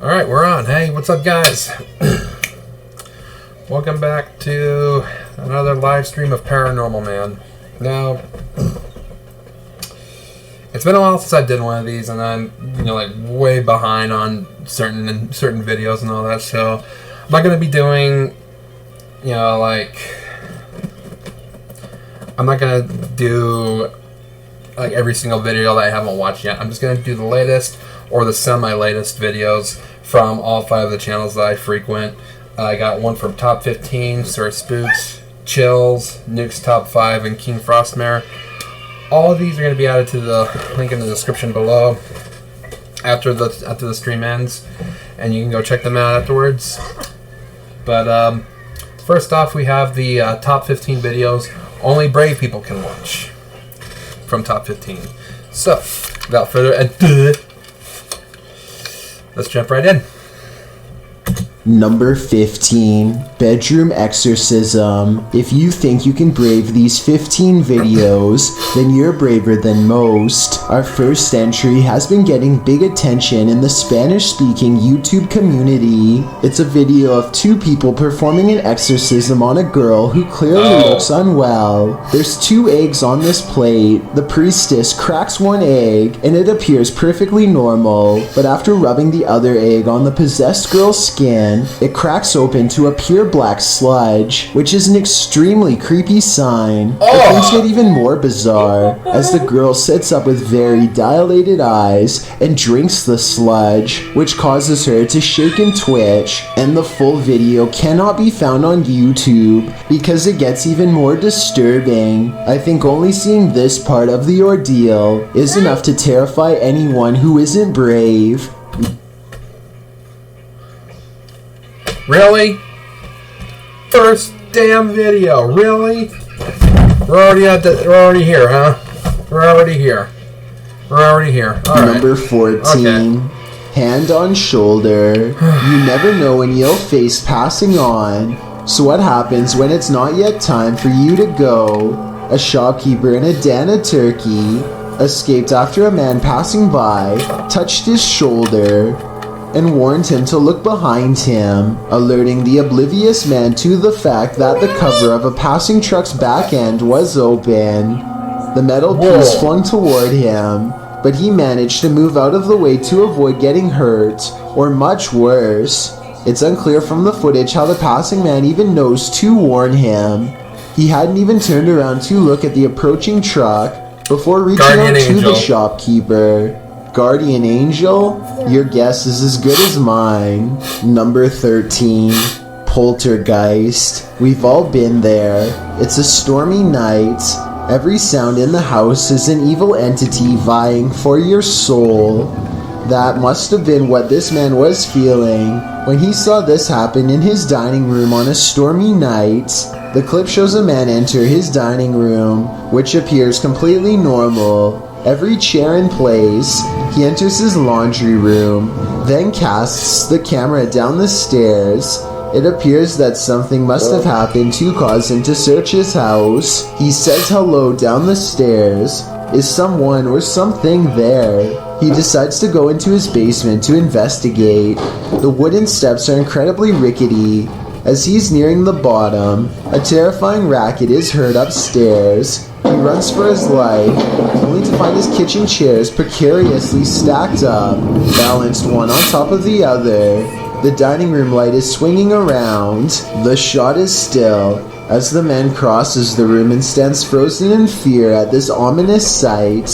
Alright, we're on. Hey, what's up, guys? Welcome back to another live stream of Paranormal, man. Now, it's been a while since I did one of these, and I'm, like, way behind on certain videos and all that, so I'm not going to be doing, I'm not going to do, every single video that I haven't watched yet. I'm just going to do the latest or the semi-latest videos from all 5 of the channels that I frequent. I got one from Top 15, Sir Spooks, Chills, Nuke's Top 5, and King Frostmare. All of these are going to be added to the link in the description below after the stream ends, and you can go check them out afterwards. But first off, we have the Top 15 videos only brave people can watch from Top 15. So, without further ado, let's jump right in. Number 15, Bedroom Exorcism. If you think you can brave these 15 videos, then you're braver than most. Our first entry has been getting big attention in the Spanish-speaking YouTube community. It's a video of 2 people performing an exorcism on a girl who clearly looks unwell. There's 2 eggs on this plate. The priestess cracks one egg, and it appears perfectly normal, but after rubbing the other egg on the possessed girl's skin, it cracks open to a pure black sludge, which is an extremely creepy sign. But things get even more bizarre as the girl sits up with very dilated eyes and drinks the sludge, which causes her to shake and twitch, and the full video cannot be found on YouTube because it gets even more disturbing. I think only seeing this part of the ordeal is enough to terrify anyone who isn't brave. Really? First damn video, really? We're already here, huh? We're already here. All right. Number 14. Okay. Hand on shoulder. You never know when you'll face passing on. So what happens when it's not yet time for you to go? A shopkeeper in a den of Turkey escaped after a man passing by touched his shoulder and warned him to look behind him, alerting the oblivious man to the fact that the cover of a passing truck's back end was open. The metal piece flung toward him, but he managed to move out of the way to avoid getting hurt, or much worse. It's unclear from the footage how the passing man even knows to warn him. He hadn't even turned around to look at the approaching truck before reaching out to the shopkeeper. Guardian Angel? Your guess is as good as mine. Number 13. Poltergeist. We've all been there. It's a stormy night. Every sound in the house is an evil entity vying for your soul. That must have been what this man was feeling when he saw this happen in his dining room on a stormy night. The clip shows a man enter his dining room, which appears completely normal. Every chair in place. He enters his laundry room, then casts the camera down the stairs. It appears that something must have happened to cause him to search his house. He says hello down the stairs. Is someone or something there? He decides to go into his basement to investigate. The wooden steps are incredibly rickety. As he's nearing the bottom, a terrifying racket is heard upstairs. He runs for his life, only to find his kitchen chairs precariously stacked up, balanced one on top of the other. The dining room light is swinging around. The shot is still, as the man crosses the room and stands frozen in fear at this ominous sight.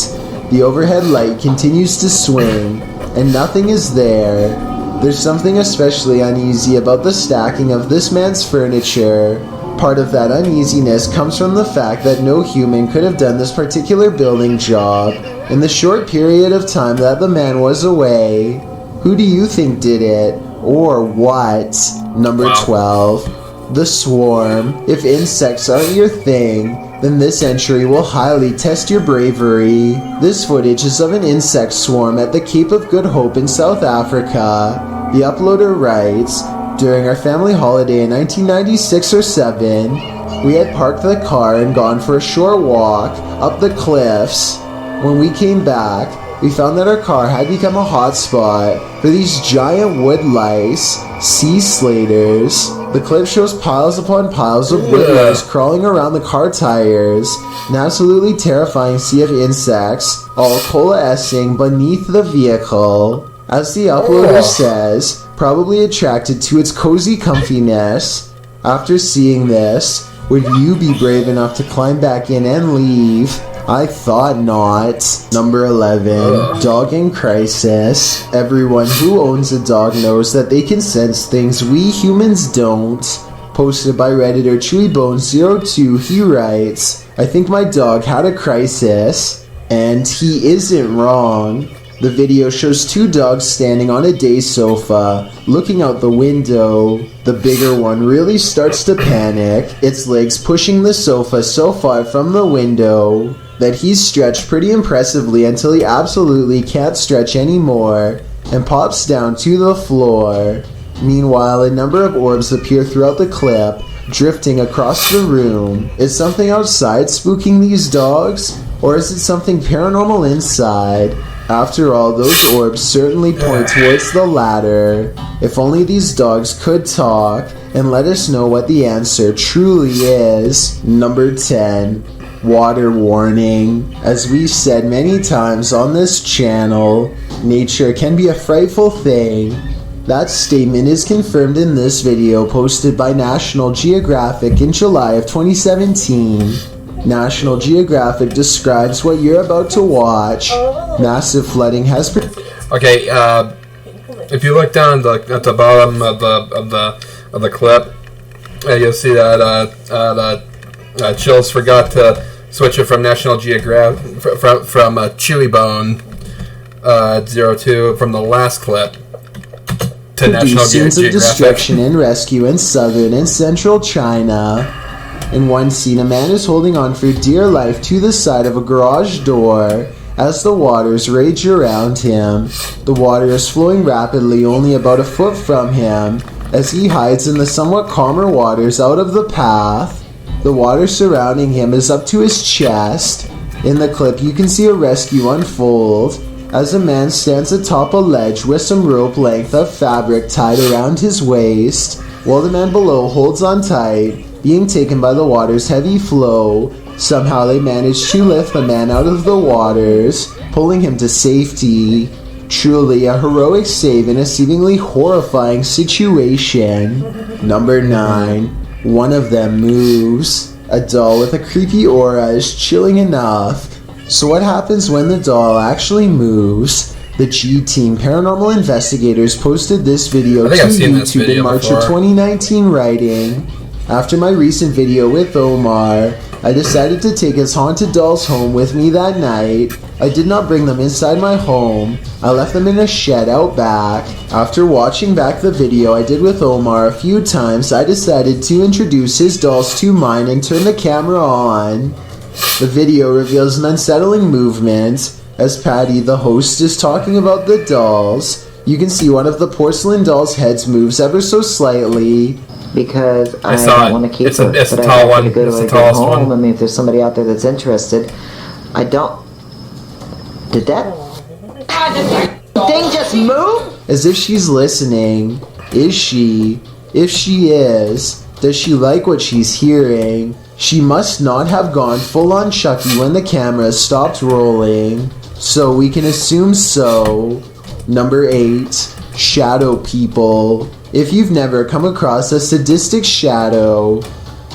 The overhead light continues to swing, and nothing is there. There's something especially uneasy about the stacking of this man's furniture. Part of that uneasiness comes from the fact that no human could have done this particular building job in the short period of time that the man was away. Who do you think did it? Or what? Number 12. The Swarm. If insects aren't your thing, then this entry will highly test your bravery. This footage is of an insect swarm at the Cape of Good Hope in South Africa. The uploader writes, during our family holiday in 1996 or 7, we had parked the car and gone for a short walk up the cliffs. When we came back, we found that our car had become a hotspot for these giant wood lice, sea slaters. The clip shows piles upon piles of wood lice crawling around the car tires, an absolutely terrifying sea of insects, all coalescing beneath the vehicle. As the uploader says, probably attracted to its cozy comfiness. After seeing this, would you be brave enough to climb back in and leave? I thought not. Number 11. Dog in crisis. Everyone who owns a dog knows that they can sense things we humans don't. Posted by Redditor ChewyBone02, he writes, I think my dog had a crisis. And he isn't wrong. The video shows two dogs standing on a day sofa, looking out the window. The bigger one really starts to panic, its legs pushing the sofa so far from the window that he's stretched pretty impressively until he absolutely can't stretch anymore and pops down to the floor. Meanwhile, a number of orbs appear throughout the clip, drifting across the room. Is something outside spooking these dogs? Or is it something paranormal inside? After all, those orbs certainly point towards the latter. If only these dogs could talk and let us know what the answer truly is. Number 10. Water warning. As we've said many times on this channel, nature can be a frightful thing. That statement is confirmed in this video posted by National Geographic in July of 2017. National Geographic describes what you're about to watch. Massive flooding has... Okay, if you look down at the bottom of the clip, you'll see that Chills forgot to switch it from National Geographic from ChewyBone 02 from the last clip to National scenes Geographic. Of destruction and rescue in southern and central China. In one scene, a man is holding on for dear life to the side of a garage door as the waters rage around him. The water is flowing rapidly, only about a foot from him, as he hides in the somewhat calmer waters out of the path. The water surrounding him is up to his chest. In the clip, you can see a rescue unfold as a man stands atop a ledge with some rope length of fabric tied around his waist, while the man below holds on tight, being taken by the water's heavy flow. Somehow they manage to lift the man out of the waters, pulling him to safety. Truly a heroic save in a seemingly horrifying situation. Number 9. One of them moves. A doll with a creepy aura is chilling enough. So what happens when the doll actually moves? The G-Team Paranormal Investigators posted this video to YouTube in March of 2019, writing, after my recent video with Omar, I decided to take his haunted dolls home with me that night. I did not bring them inside my home. I left them in a shed out back. After watching back the video I did with Omar a few times, I decided to introduce his dolls to mine and turn the camera on. The video reveals an unsettling movement. As Patty, the host, is talking about the dolls, you can see one of the porcelain dolls' heads moves ever so slightly. Because I don't want to keep it's her, it's but a I tall have one. to go It's to the a tallest home. one. I mean, if there's somebody out there that's interested, I don't. Did that thing just move? As if she's listening. Is she? If she is, does she like what she's hearing? She must not have gone full on Chucky when the camera stopped rolling, so we can assume so. Number 8. Shadow people. If you've never come across a sadistic shadow,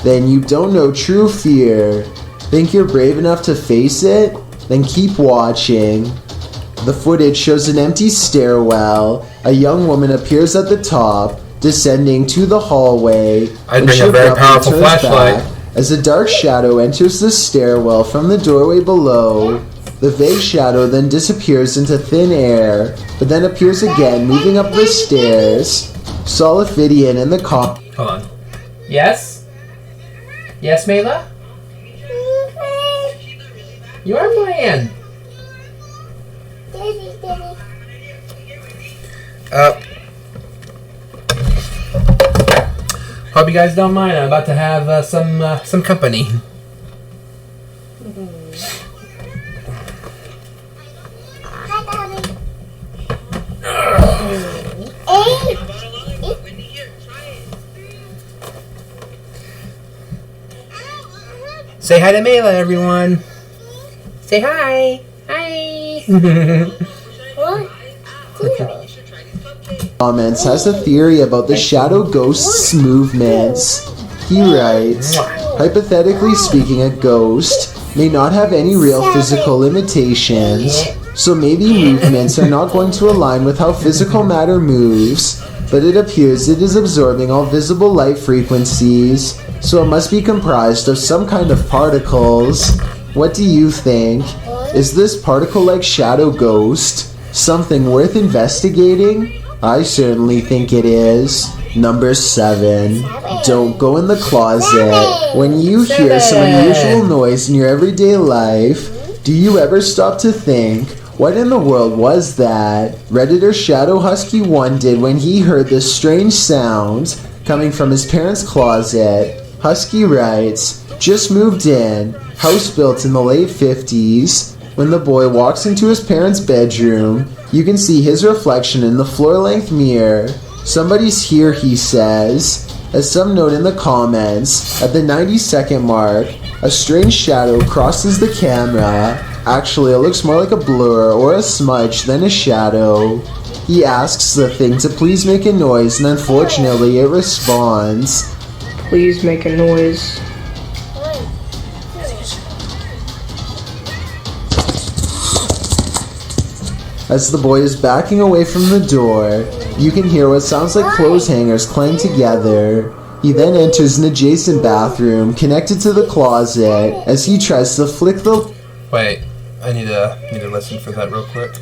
then you don't know true fear. Think you're brave enough to face it? Then keep watching. The footage shows an empty stairwell. A young woman appears at the top, descending to the hallway. I'd bring a very powerful flashlight. As a dark shadow enters the stairwell from the doorway below. The vague shadow then disappears into thin air, but then appears again, moving up the stairs. Solifidian and the cop. Hold on. Yes? Yes, Mayla? You are playing. Hope you guys don't mind. I'm about to have some company. Say hi to Mela, everyone. Say hi. Hi. Comments has a theory about the shadow ghost's movements. He writes, hypothetically speaking, a ghost may not have any real physical limitations, so maybe movements are not going to align with how physical matter moves, but it appears it is absorbing all visible light frequencies, so it must be comprised of some kind of particles. What do you think? Is this particle-like shadow ghost something worth investigating? I certainly think it is. Number 7. Don't go in the closet. When you hear some unusual noise in your everyday life, do you ever stop to think, what in the world was that? Redditor Shadow Husky 1 did when he heard this strange sound coming from his parents' closet. Husky writes, just moved in, house built in the late 50s. When the boy walks into his parents' bedroom, you can see his reflection in the floor-length mirror. Somebody's here, he says. As some note in the comments, at the 90-second mark, a strange shadow crosses the camera. Actually, it looks more like a blur or a smudge than a shadow. He asks the thing to please make a noise, and unfortunately it responds. Please make a noise. As the boy is backing away from the door, you can hear what sounds like clothes hangers clang together. He then enters an adjacent bathroom connected to the closet as he tries to flick the... Wait, I need to listen for that real quick.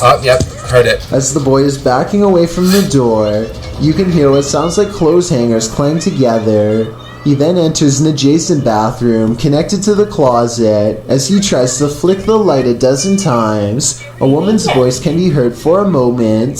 Oh, yep, heard it. As the boy is backing away from the door, you can hear what sounds like clothes hangers clang together. He then enters an adjacent bathroom connected to the closet. As he tries to flick the light a dozen times, a woman's voice can be heard for a moment.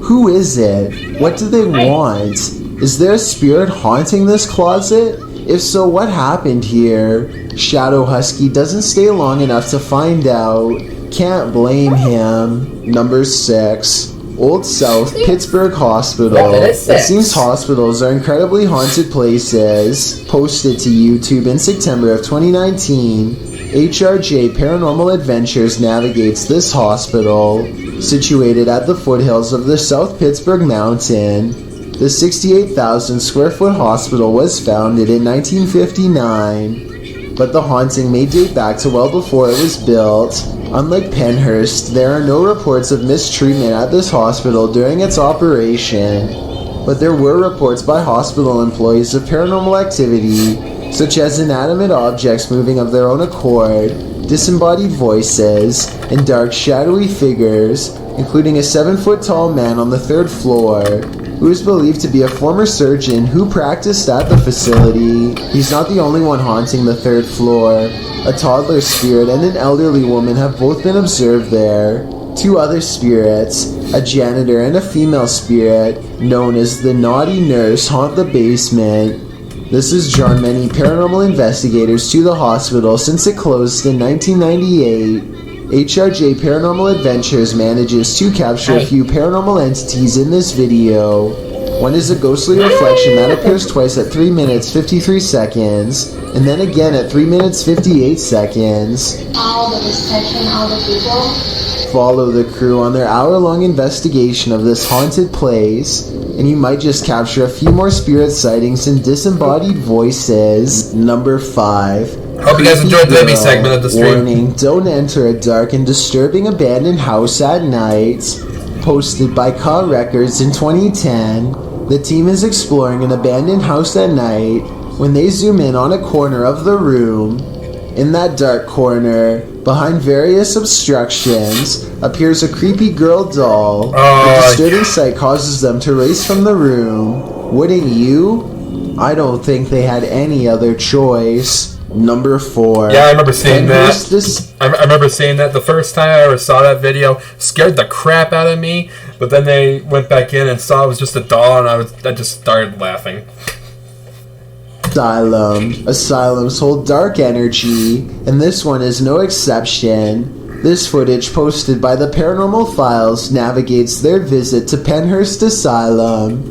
Who is it? What do they want? Is there a spirit haunting this closet? If so, what happened here? Shadow Husky doesn't stay long enough to find out. Can't blame him. Number 6. Old South Pittsburgh Hospital. It seems hospitals are incredibly haunted places. Posted to YouTube in September of 2019, HRJ Paranormal Adventures navigates this hospital. Situated at the foothills of the South Pittsburgh Mountain, the 68,000 square foot hospital was founded in 1959, but the haunting may date back to well before it was built. Unlike Penhurst, there are no reports of mistreatment at this hospital during its operation, but there were reports by hospital employees of paranormal activity, such as inanimate objects moving of their own accord, disembodied voices, and dark shadowy figures, including a 7-foot-tall man on the 3rd floor, who is believed to be a former surgeon who practiced at the facility. He's not the only one haunting the 3rd floor. A toddler spirit and an elderly woman have both been observed there. 2 other spirits, a janitor and a female spirit, known as the Naughty Nurse, haunt the basement. This has drawn many paranormal investigators to the hospital since it closed in 1998. HRJ Paranormal Adventures manages to capture a few paranormal entities in this video. One is a ghostly reflection that appears twice at 3 minutes 53 seconds, and then again at 3 minutes 58 seconds. All the reception, all the people. Follow the crew on their hour-long investigation of this haunted place, and you might just capture a few more spirit sightings and disembodied voices. Number 5. Hope you guys enjoyed the baby segment of the stream. Warning, don't enter a dark and disturbing abandoned house at night. Posted by Ka Records in 2010, the team is exploring an abandoned house at night when they zoom in on a corner of the room. In that dark corner, behind various obstructions, appears a creepy girl doll. The disturbing sight causes them to race from the room. Wouldn't you? I don't think they had any other choice. Number 4. Yeah, I remember seeing that. I remember seeing that the first time I ever saw that video. Scared the crap out of me. But then they went back in and saw it was just a doll, and I just started laughing. Asylums hold dark energy, and this one is no exception. This footage posted by the Paranormal Files navigates their visit to Penhurst Asylum.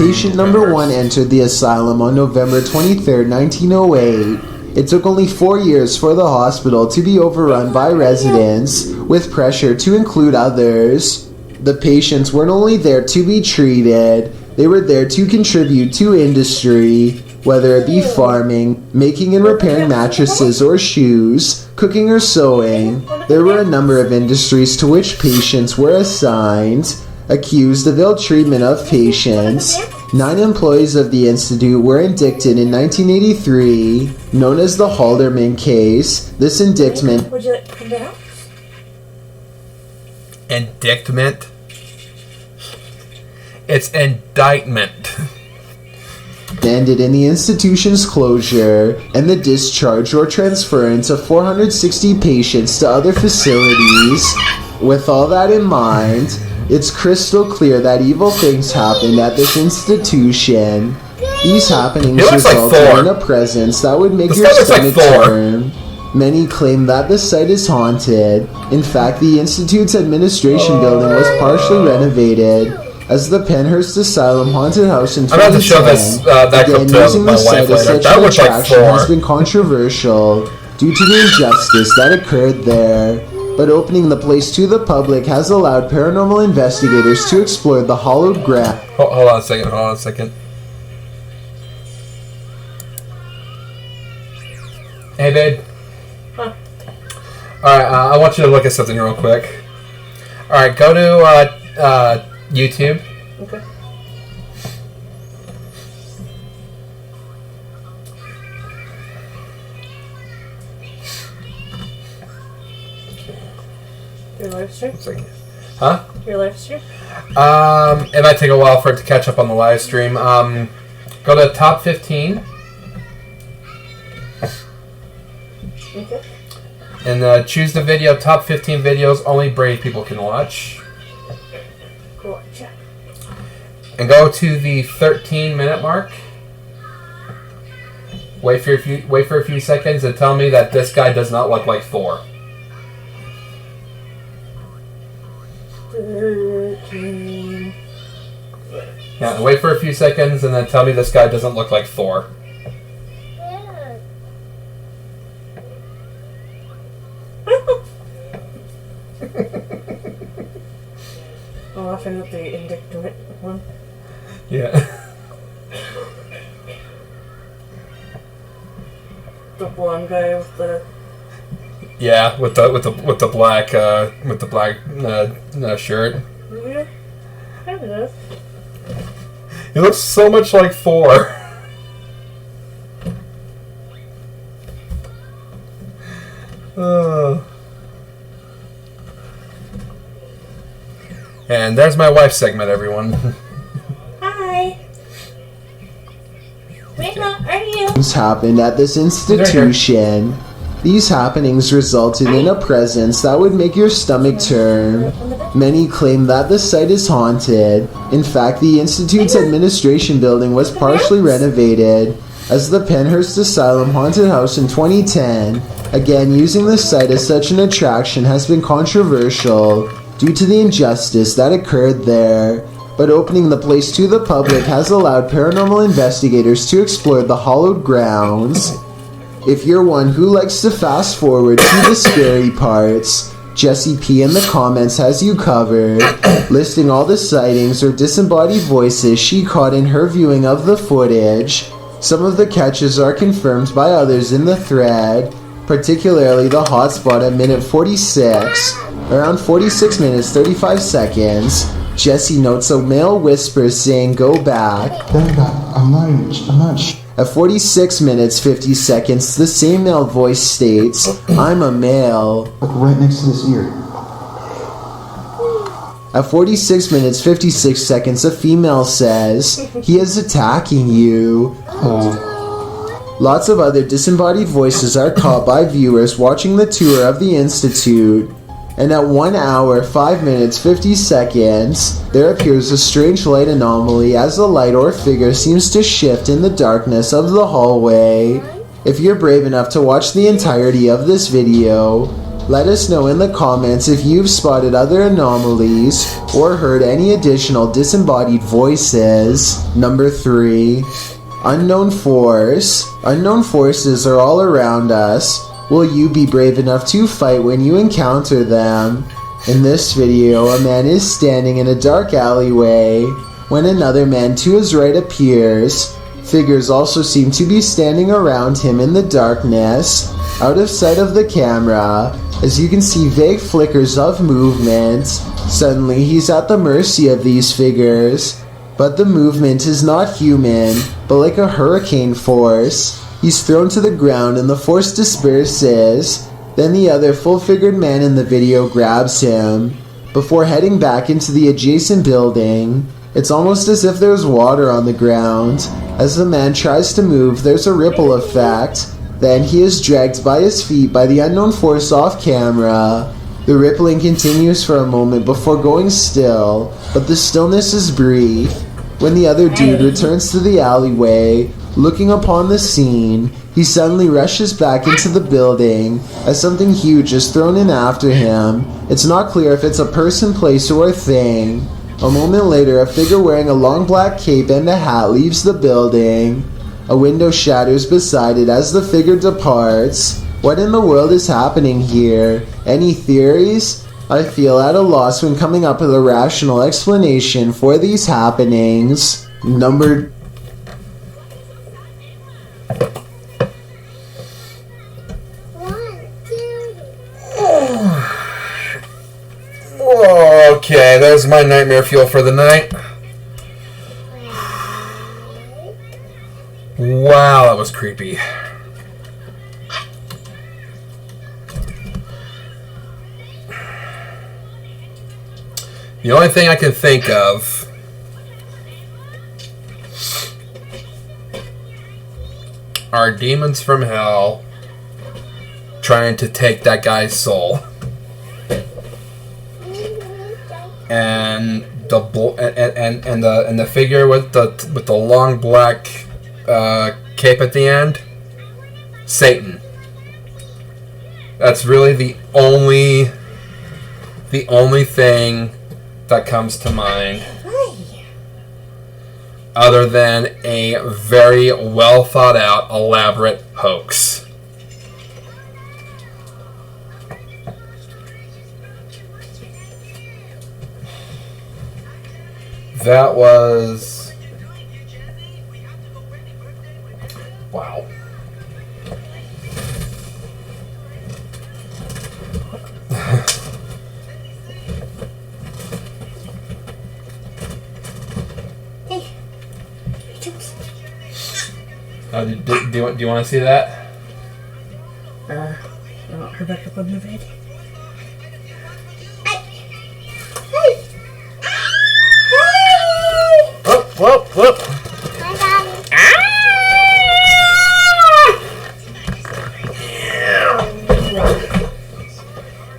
Patient number 1 entered the asylum on November 23, 1908. It took only 4 years for the hospital to be overrun by residents, with pressure to include others. The patients weren't only there to be treated, they were there to contribute to industry, whether it be farming, making and repairing mattresses or shoes, cooking or sewing. There were a number of industries to which patients were assigned. Accused of ill treatment of patients, 9 employees of the institute were indicted in 1983, known as the Halderman case. This indictment Would you like to come down? Indictment? It's indictment. ended in the institution's closure and the discharge or transference of 460 patients to other facilities. With all that in mind, it's crystal clear that evil things happened at this institution. These happenings resulted in a presence that would make your stomach turn. Many claim that the site is haunted. In fact, the institute's administration building was partially renovated as the Penhurst Asylum Haunted House in 2010. I'm about to show this that Again, clip to using my the site wife as later. such That an looks like attraction 4. has been controversial due to the injustice that occurred there. But opening the place to the public has allowed paranormal investigators to explore the hollowed ground. Hold on a second. Hey, babe. Huh. Alright, I want you to look at something real quick. Alright, go to YouTube. Okay. Your live stream? Huh? Your live stream? It might take a while for it to catch up on the live stream. Go to top 15. Okay. And choose the video, top 15 videos only brave people can watch. Cool. Check. And go to the 13-minute mark. Wait for a few seconds and tell me that this guy does not look like Thor. 13. Yeah, wait for a few seconds and then tell me this guy doesn't look like Thor. I'm laughing at the indictment one. Yeah. The blonde guy with the Yeah, with the black shirt. yeah, kind of. He looks so much like Thor. And there's my wife segment, everyone. Hi. Where are you? Happened at this institution. These happenings resulted in a presence that would make your stomach turn. Many claim that the site is haunted. In fact, the institute's administration building was partially renovated as the Penhurst Asylum Haunted House in 2010. Again, using the site as such an attraction has been controversial due to the injustice that occurred there. But opening the place to the public has allowed paranormal investigators to explore the hollowed grounds. If you're one who likes to fast forward to the scary parts, Jessie P in the comments has you covered, listing all the sightings or disembodied voices she caught in her viewing of the footage. Some of the catches are confirmed by others in the thread, particularly the hotspot at minute 46, around 46 minutes 35 seconds. Jessie notes a male whispers saying, "Go back." I'm not sure. At 46 minutes 50 seconds, the same male voice states, "I'm a male." Like right next to this ear. At 46 minutes 56 seconds, a female says, "He is attacking you." Lots of other disembodied voices are caught by viewers watching the tour of the Institute. And at 1 hour, 5 minutes, 50 seconds, there appears a strange light anomaly as a light or figure seems to shift in the darkness of the hallway. If you're brave enough to watch the entirety of this video, Let us know in the comments if you've spotted other anomalies or heard any additional disembodied voices. Number 3. Unknown force. Unknown forces are all around us. Will you be brave enough to fight when you encounter them? In this video, a man is standing in a dark alleyway when another man to his right appears. Figures also seem to be standing around him in the darkness, out of sight of the camera, as you can see vague flickers of movement. Suddenly, he's at the mercy of these figures, but the movement is not human, but like a hurricane force. He's thrown to the ground and the force disperses. Then the other full-figured man in the video grabs him, before heading back into the adjacent building. It's almost as if there's water on the ground. As the man tries to move, there's a ripple effect. Then he is dragged by his feet by the unknown force off camera. The rippling continues for a moment before going still, but the stillness is brief. When the other dude returns to the alleyway, looking upon the scene, he suddenly rushes back into the building as something huge is thrown in after him. It's not clear if it's a person, place, or a thing. A moment later, a figure wearing a long black cape and a hat leaves the building. A window shatters beside it as the figure departs. What in the world is happening here? Any theories? I feel at a loss when coming up with a rational explanation for these happenings. Number... Okay, there's my nightmare fuel for the night. Wow, that was creepy. The only thing I can think of are demons from hell trying to take that guy's soul. And the figure with the long black cape at the end, Satan. That's really the only thing that comes to mind, other than a very well thought out, elaborate hoax. That was... wow. Do you want to see that? Rebecca put in the bed. Whoop, whoop.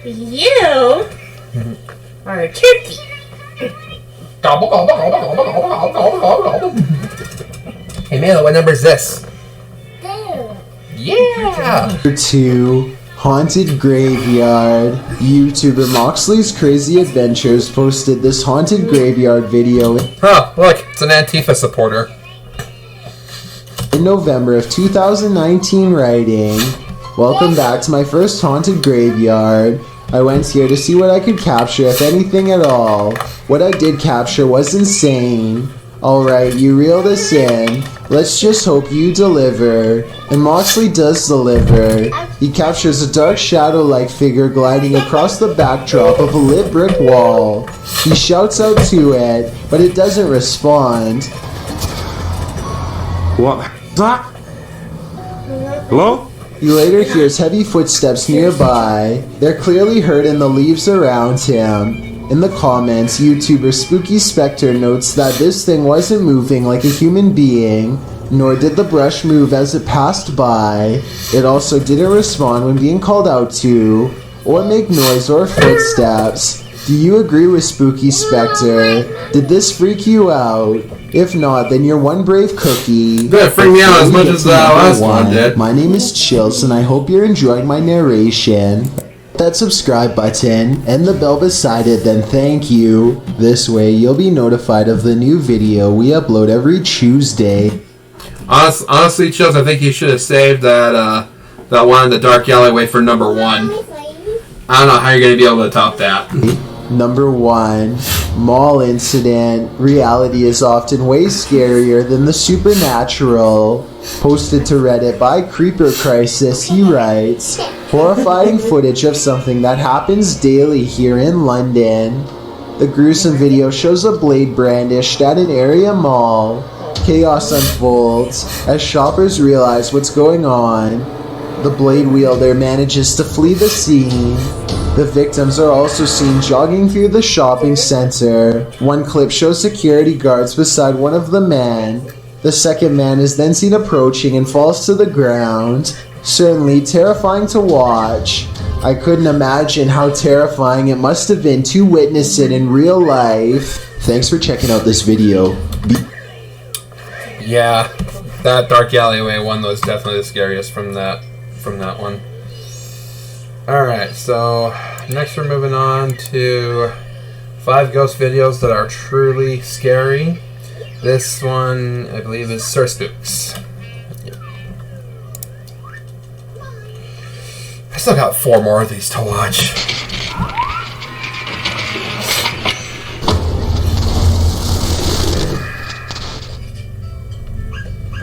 You are a turkey. Gobble, gobble, gobble, gobble, gobble, gobble, gobble, gobble. Hey, Mela, what number is this? Yeah! Number 2. Haunted Graveyard. YouTuber Moxley's Crazy Adventures posted this haunted graveyard video Huh, look, it's an Antifa supporter. in November of 2019, writing, "Welcome back to my first haunted graveyard. I went here to see what I could capture, if anything at all. What I did capture was insane. Alright, you reel this in. Let's just hope you deliver." And Moxley does deliver. He captures a dark shadow-like figure gliding across the backdrop of a lit brick wall. He shouts out to it, but it doesn't respond. What? That? Hello? He later hears heavy footsteps nearby. They're clearly heard in the leaves around him. In the comments, YouTuber Spooky Spectre notes that this thing wasn't moving like a human being, nor did the brush move as it passed by. It also didn't respond when being called out to, or make noise or footsteps. Do you agree with Spooky Spectre? Did this freak you out? If not, then you're one brave cookie. That freaked me out as much as the last one did. My name is Chills, and I hope you're enjoying my narration. that subscribe button and the bell beside it, then thank you. This way you'll be notified of the new video we upload every Tuesday. Honestly, Chills, I think you should have saved that one in the dark alleyway for number 1. I don't know how you're going to be able to top that. Number 1, mall incident. Reality is often way scarier than the supernatural. Posted to Reddit by Creeper Crisis, he writes, horrifying footage of something that happens daily here in London. The gruesome video shows a blade brandished at an area mall. Chaos unfolds as shoppers realize what's going on. The blade wielder manages to flee the scene. The victims are also seen jogging through the shopping center. One clip shows security guards beside one of the men. The second man is then seen approaching and falls to the ground. Certainly terrifying to watch. I couldn't imagine how terrifying it must have been to witness it in real life. Thanks for checking out this video. Yeah, that dark alleyway one was definitely the scariest from that one. Alright, so next we're moving on to 5 ghost videos that are truly scary. This one, I believe, is Sir Spooks. Yep. I still got 4 more of these to watch.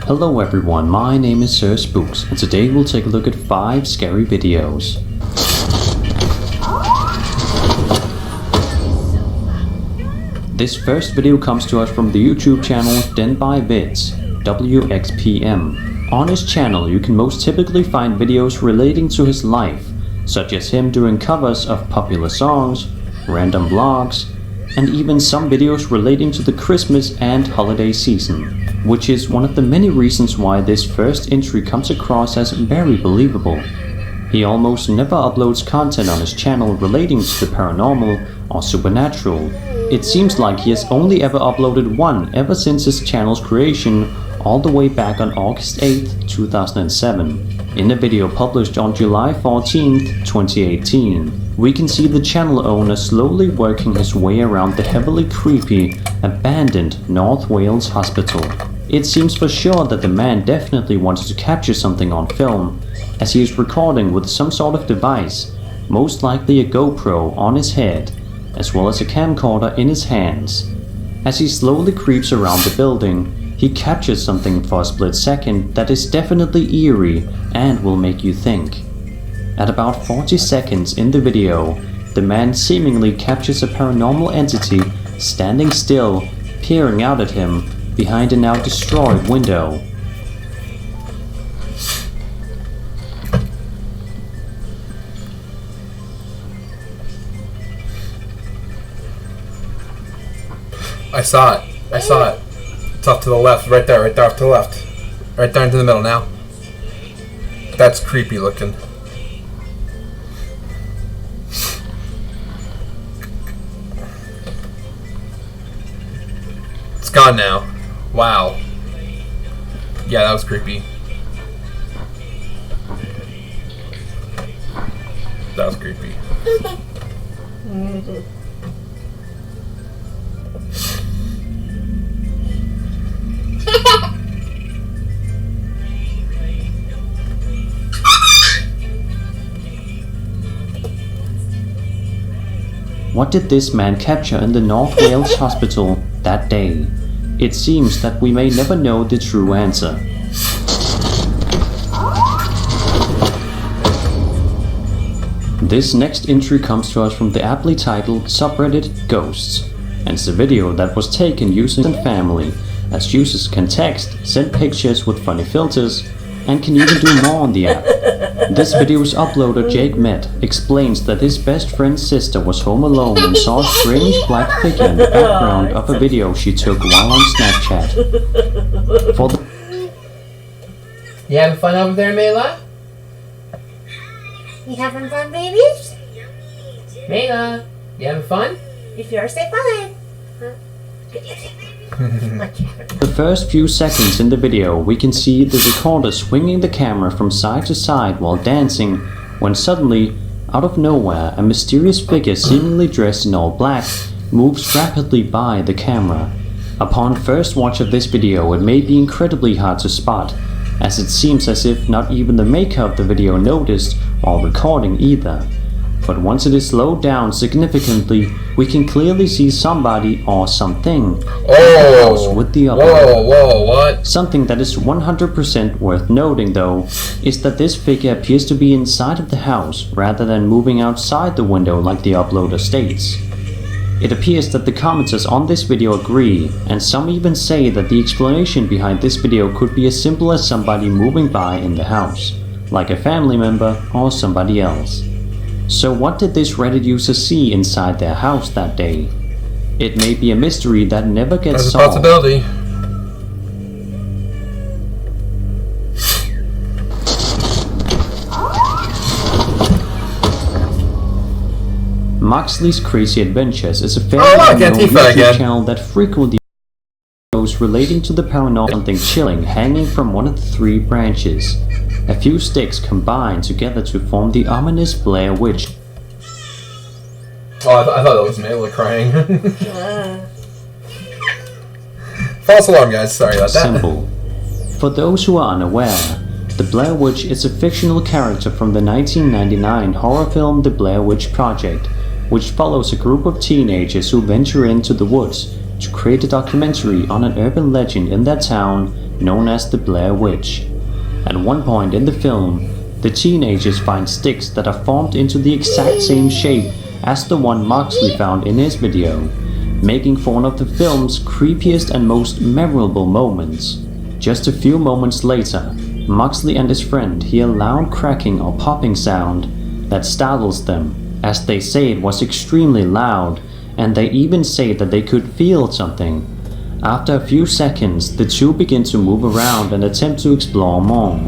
Hello everyone, my name is Sir Spooks, and today we'll take a look at 5 scary videos. This first video comes to us from the YouTube channel Den by Vids, WXPM. On his channel you can most typically find videos relating to his life, such as him doing covers of popular songs, random vlogs, and even some videos relating to the Christmas and holiday season, which is one of the many reasons why this first entry comes across as very believable. He almost never uploads content on his channel relating to the paranormal or supernatural. It seems like he has only ever uploaded one ever since his channel's creation, all the way back on August 8th, 2007. In a video published on July 14th, 2018, we can see the channel owner slowly working his way around the heavily creepy, abandoned North Wales hospital. It seems for sure that the man definitely wanted to capture something on film, as he is recording with some sort of device, most likely a GoPro on his head, as well as a camcorder in his hands. As he slowly creeps around the building, he captures something for a split second that is definitely eerie and will make you think. At about 40 seconds in the video, the man seemingly captures a paranormal entity standing still, peering out at him behind a now destroyed window. I saw it. It's off to the left, right there off to the left. Right there into the middle now. That's creepy looking. It's gone now. Wow. Yeah, that was creepy. That was creepy. What did this man capture in the North Wales hospital that day? It seems that we may never know the true answer. This next entry comes to us from the aptly titled subreddit Ghosts, and it's a video that was taken using Family, as users can text, send pictures with funny filters, and can even do more on the app. This video's uploader Jake Met explains that his best friend's sister was home alone and saw a strange black figure in the background of a video she took while on Snapchat. You having fun over there, Mela? You having fun, babies? Mela, you having fun? If yours say fun. The first few seconds in the video, we can see the recorder swinging the camera from side to side while dancing, when suddenly Out of nowhere, a mysterious figure seemingly dressed in all black moves rapidly by the camera. Upon first watch of this video, it may be incredibly hard to spot, as it seems as if not even the maker of the video noticed while recording either. But once it is slowed down significantly, we can clearly see somebody or something in the house with the upload. Whoa, what? Something that is 100% worth noting though, is that this figure appears to be inside of the house rather than moving outside the window like the uploader states. It appears that the commenters on this video agree, and some even say that the explanation behind this video could be as simple as somebody moving by in the house, like a family member or somebody else. So what did this Reddit user see inside their house that day? It may be a mystery that never gets There's a solved. possibility. Moxley's Crazy Adventures is a look, fairly known Antifa YouTube again. channel that frequently shows relating to the paranormal, something chilling hanging from one of the 3 branches. A few sticks combine together to form the ominous Blair Witch. Oh, I thought that was Mela crying. False alarm, guys. Sorry about that. Symbol. For those who are unaware, the Blair Witch is a fictional character from the 1999 horror film The Blair Witch Project, which follows a group of teenagers who venture into the woods to create a documentary on an urban legend in their town known as the Blair Witch. At one point in the film, the teenagers find sticks that are formed into the exact same shape as the one Moxley found in his video, making for one of the film's creepiest and most memorable moments. Just a few moments later, Moxley and his friend hear a loud cracking or popping sound that startles them, as they say it was extremely loud, and they even say that they could feel something. After a few seconds, the two begin to move around and attempt to explore more.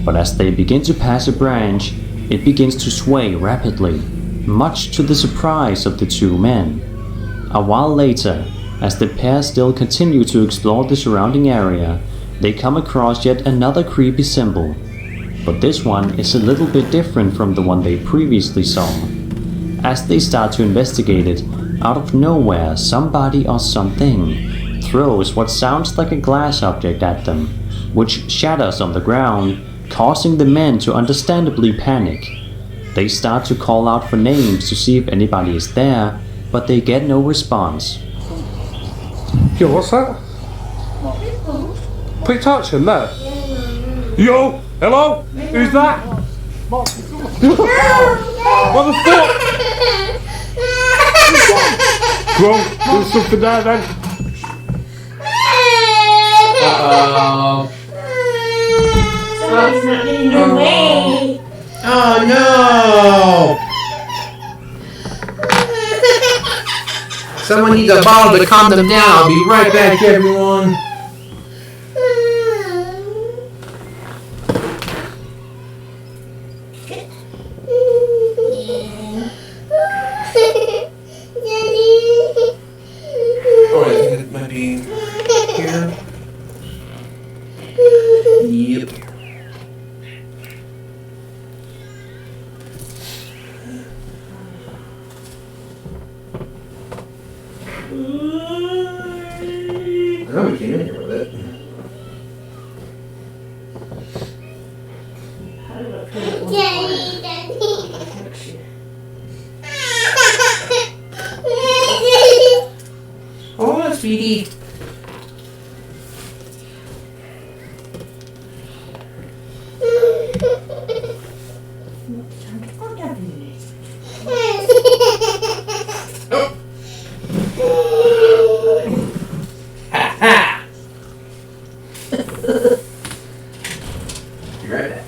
But as they begin to pass a branch, it begins to sway rapidly, much to the surprise of the 2 men. A while later, as the pair still continue to explore the surrounding area, they come across yet another creepy symbol. But this one is a little bit different from the one they previously saw. As they start to investigate it, out of nowhere somebody or something throws what sounds like a glass object at them, which shatters on the ground, causing the men to understandably panic. They start to call out for names to see if anybody is there, but they get no response. Yo, what's that? Quick touching there. Yo, hello? Who's that? What the fuck? Well, there's something there then. Somebody's not getting your way. Oh no! Someone needs a bottle to calm them down. I'll be right back, everyone. Oh, I think it might be here. Yep. Oh, we came in here with it. Hold on, sweetie. Be right back.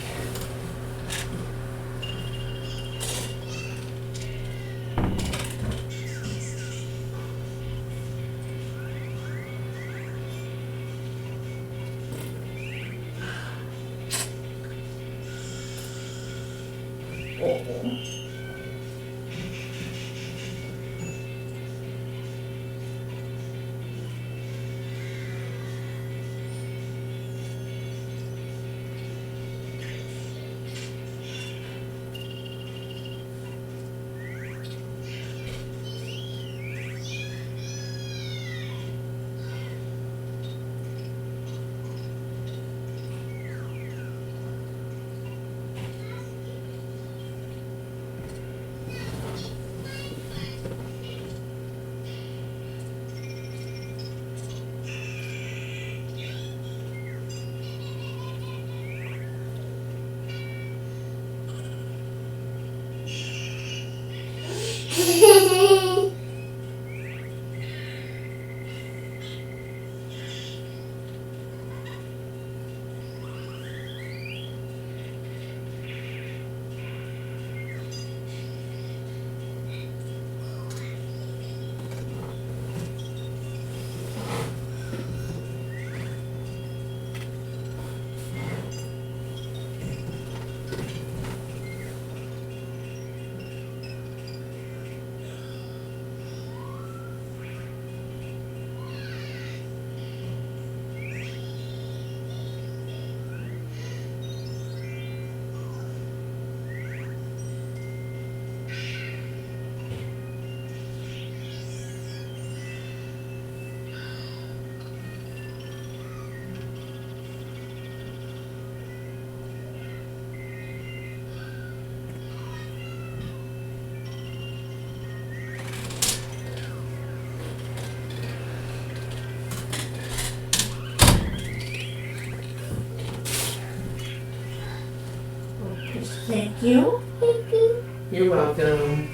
Thank you. Thank you. You're welcome.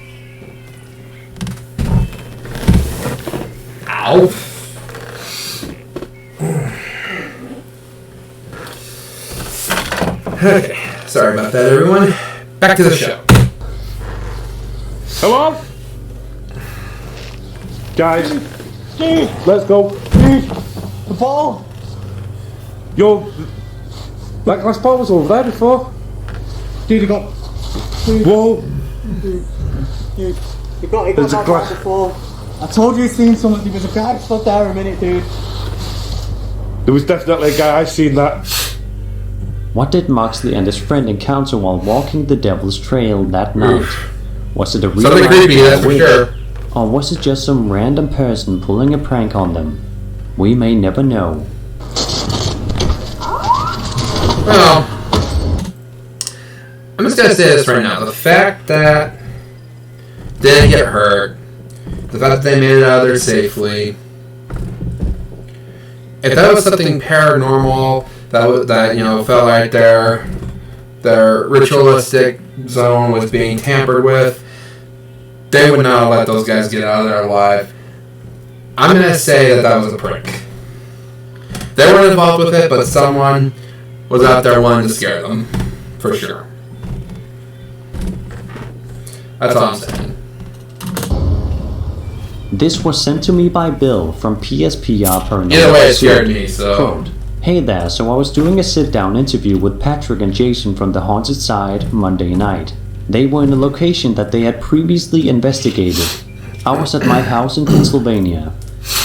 Ow. Okay, sorry about that, everyone. Back to the show. Hello? Guys, let's go. The ball! Yo, that glass ball was over there before. Dude, you got... Whoa. You got There's a that glass. before. I told you seen something. There was a guy stood there a minute, dude. There was definitely a guy, I seen that. What did Moxley and his friend encounter while walking the Devil's Trail that night? Was it a real Something creepy, that's for witch, sure. or was it just some random person pulling a prank on them? We may never know. Well, I'm just gonna say this right now. The fact that they didn't get hurt, the fact that they made it out of there safely, if that was something paranormal that felt like their ritualistic zone was being tampered with, they would not let those guys get out of there alive. I'm gonna say that was a prank. They weren't involved with it, but someone was out there wanting to scare them, for sure. That's all I'm saying. This was sent to me by Bill from PSPR Paranormal. Either way, it scared me, so... Quote, "Hey there, so I was doing a sit-down interview with Patrick and Jason from the Haunted Side Monday night. They were in a location that they had previously investigated. I was at my house in Pennsylvania.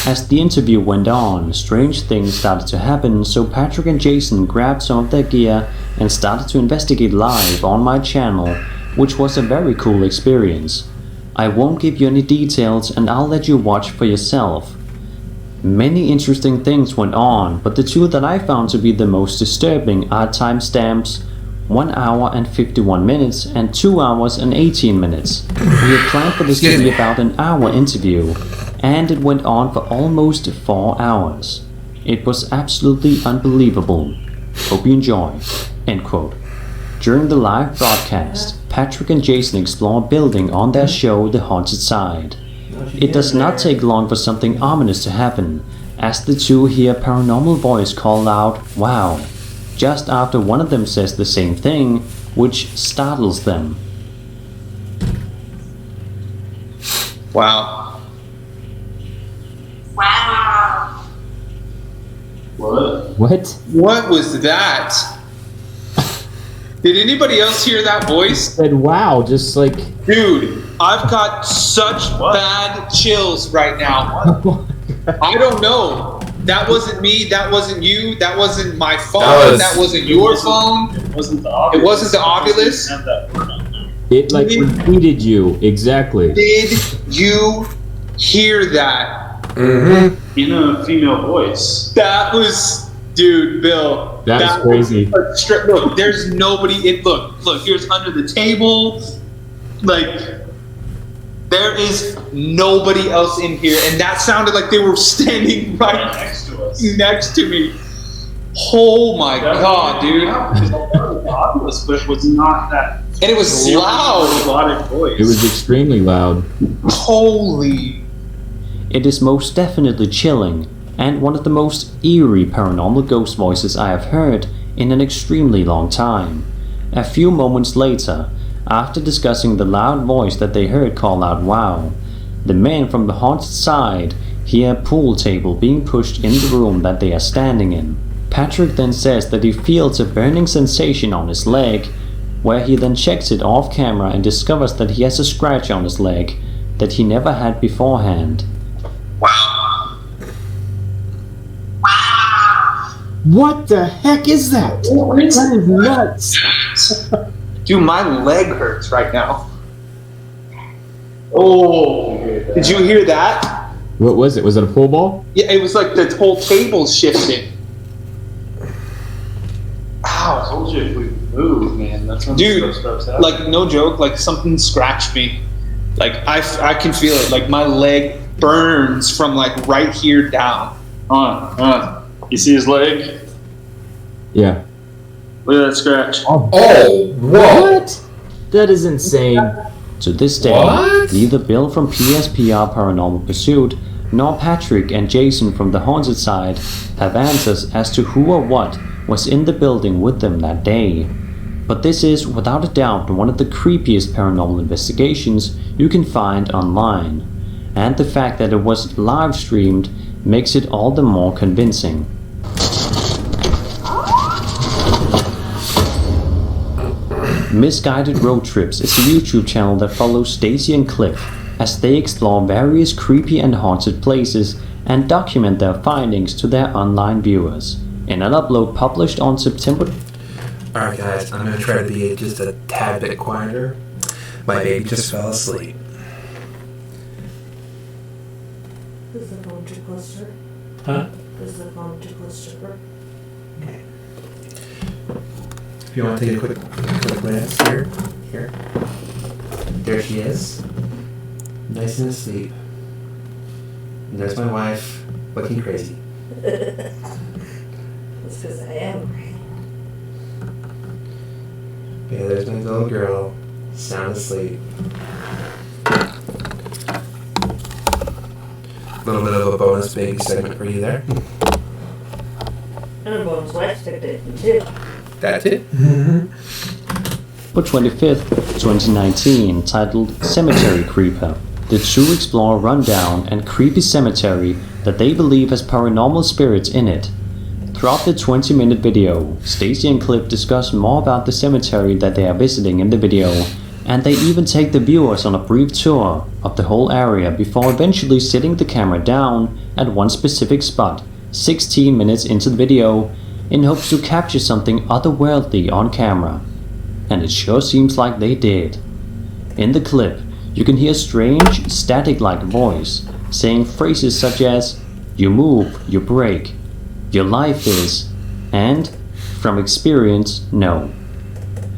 As the interview went on, strange things started to happen, so Patrick and Jason grabbed some of their gear and started to investigate live on my channel, which was a very cool experience. I won't give you any details and I'll let you watch for yourself. Many interesting things went on, but the two that I found to be the most disturbing are timestamps 1 hour and 51 minutes and 2 hours and 18 minutes. We had planned for this to be about an hour interview, and it went on for almost 4 hours. It was absolutely unbelievable. Hope you enjoy." End quote. During the live broadcast, Patrick and Jason explore building on their show The Haunted Side. It does not take long for something ominous to happen, as the two hear a paranormal voice call out, "Wow," just after one of them says the same thing, which startles them. Wow. Wow. What? What? What was that? Did anybody else hear that voice? Said wow, just like... Dude, I've got such bad chills right now. I don't know. That wasn't me, that wasn't you, that wasn't my phone, that wasn't your phone. It wasn't the Oculus. It wasn't the Oculus. Have that word on there. It like repeated you, exactly. Did you hear that? Mm-hmm. In a female voice. That was, dude, Bill. That's crazy. Look, there's nobody. Look. Here's under the table. Like, there is nobody else in here, and that sounded like they were standing right next to us. Next to me. Oh my god, dude! Because I thought it was the Oculus, but it was not that And it was loud. Melodic voice. It was extremely loud. Holy. It is most definitely chilling, and one of the most eerie paranormal ghost voices I have heard in an extremely long time. A few moments later, after discussing the loud voice that they heard call out wow, the men from the haunted side hear a pool table being pushed in the room that they are standing in. Patrick then says that he feels a burning sensation on his leg, where he then checks it off camera and discovers that he has a scratch on his leg that he never had beforehand. What the heck is that? That is nuts. Dude, my leg hurts right now. Oh. Did you hear that? What was it? Was it a pool ball? Yeah, it was like the whole table shifted. I told you if we move, man, that's when Dude, stuff starts like no joke, like something scratched me. Like I can feel it. Like my leg burns from like right here down. You see his leg? Yeah. Look at that scratch. Oh, whoa. What? That is insane. To this day, What? neither Bill from PSPR Paranormal Pursuit nor Patrick and Jason from the haunted side have answers as to who or what was in the building with them that day. But this is, without a doubt, one of the creepiest paranormal investigations you can find online, and the fact that it was live streamed makes it all the more convincing. Misguided Road Trips is a YouTube channel that follows Stacy and Cliff as they explore various creepy and haunted places and document their findings to their online viewers. In an upload published on September... Alright guys, I'm gonna try to be just a tad bit quieter. My baby just fell asleep. Is the phone too close to her? Huh? Is the phone too close to her? Okay. If you want to take a quick glance here. There she is. Nice and asleep. And there's my wife, looking crazy. That's because I am crazy. Yeah, there's my little girl, sound asleep. A little bit of a bonus baby segment for you there. And a bonus wife stick it too. That's it. For 25th, 2019, titled Cemetery Creeper. The two explore a rundown and creepy cemetery that they believe has paranormal spirits in it. Throughout the 20-minute video, Stacy and Cliff discuss more about the cemetery that they are visiting in the video, and they even take the viewers on a brief tour of the whole area before eventually sitting the camera down at one specific spot, 16 minutes into the video, in hopes to capture something otherworldly on camera. And it sure seems like they did. In the clip, you can hear a strange, static-like voice saying phrases such as, "You move, you break," "Your life is," and, "From experience, no."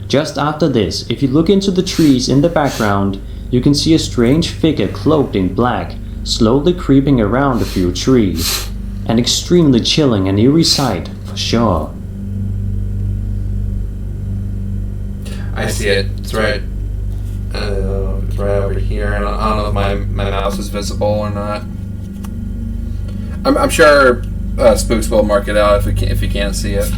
Just after this, if you look into the trees in the background, you can see a strange figure cloaked in black, slowly creeping around a few trees. An extremely chilling and eerie sight, for sure. I see it. It's right. It's right over here. I don't know if my mouse is visible or not. I'm sure Spooks will mark it out if you can't see it.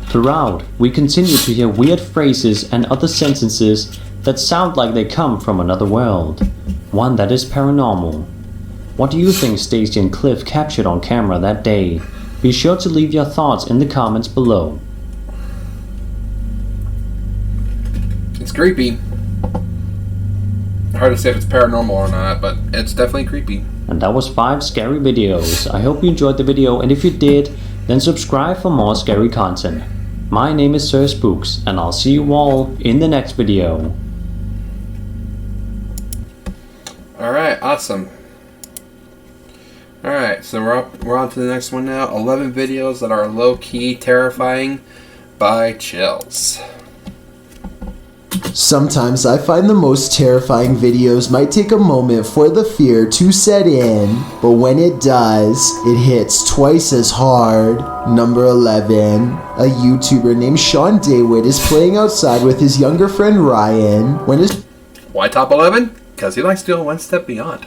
Throughout, we continue to hear weird phrases and other sentences that sound like they come from another world, one that is paranormal. What do you think Stacy and Cliff captured on camera that day? Be sure to leave your thoughts in the comments below. It's creepy. Hard to say if it's paranormal or not, but it's definitely creepy. And that was 5 scary videos. I hope you enjoyed the video, and if you did, then subscribe for more scary content. My name is Sir Spooks, and I'll see you all in the next video. Alright, awesome. Alright, so we're on to the next one now. 11 videos that are low-key terrifying by Chills. Sometimes I find the most terrifying videos might take a moment for the fear to set in, but when it does, it hits twice as hard. Number 11. A YouTuber named Sean Daywood is playing outside with his younger friend Ryan when his... Why top 11? Because he likes to go one step beyond.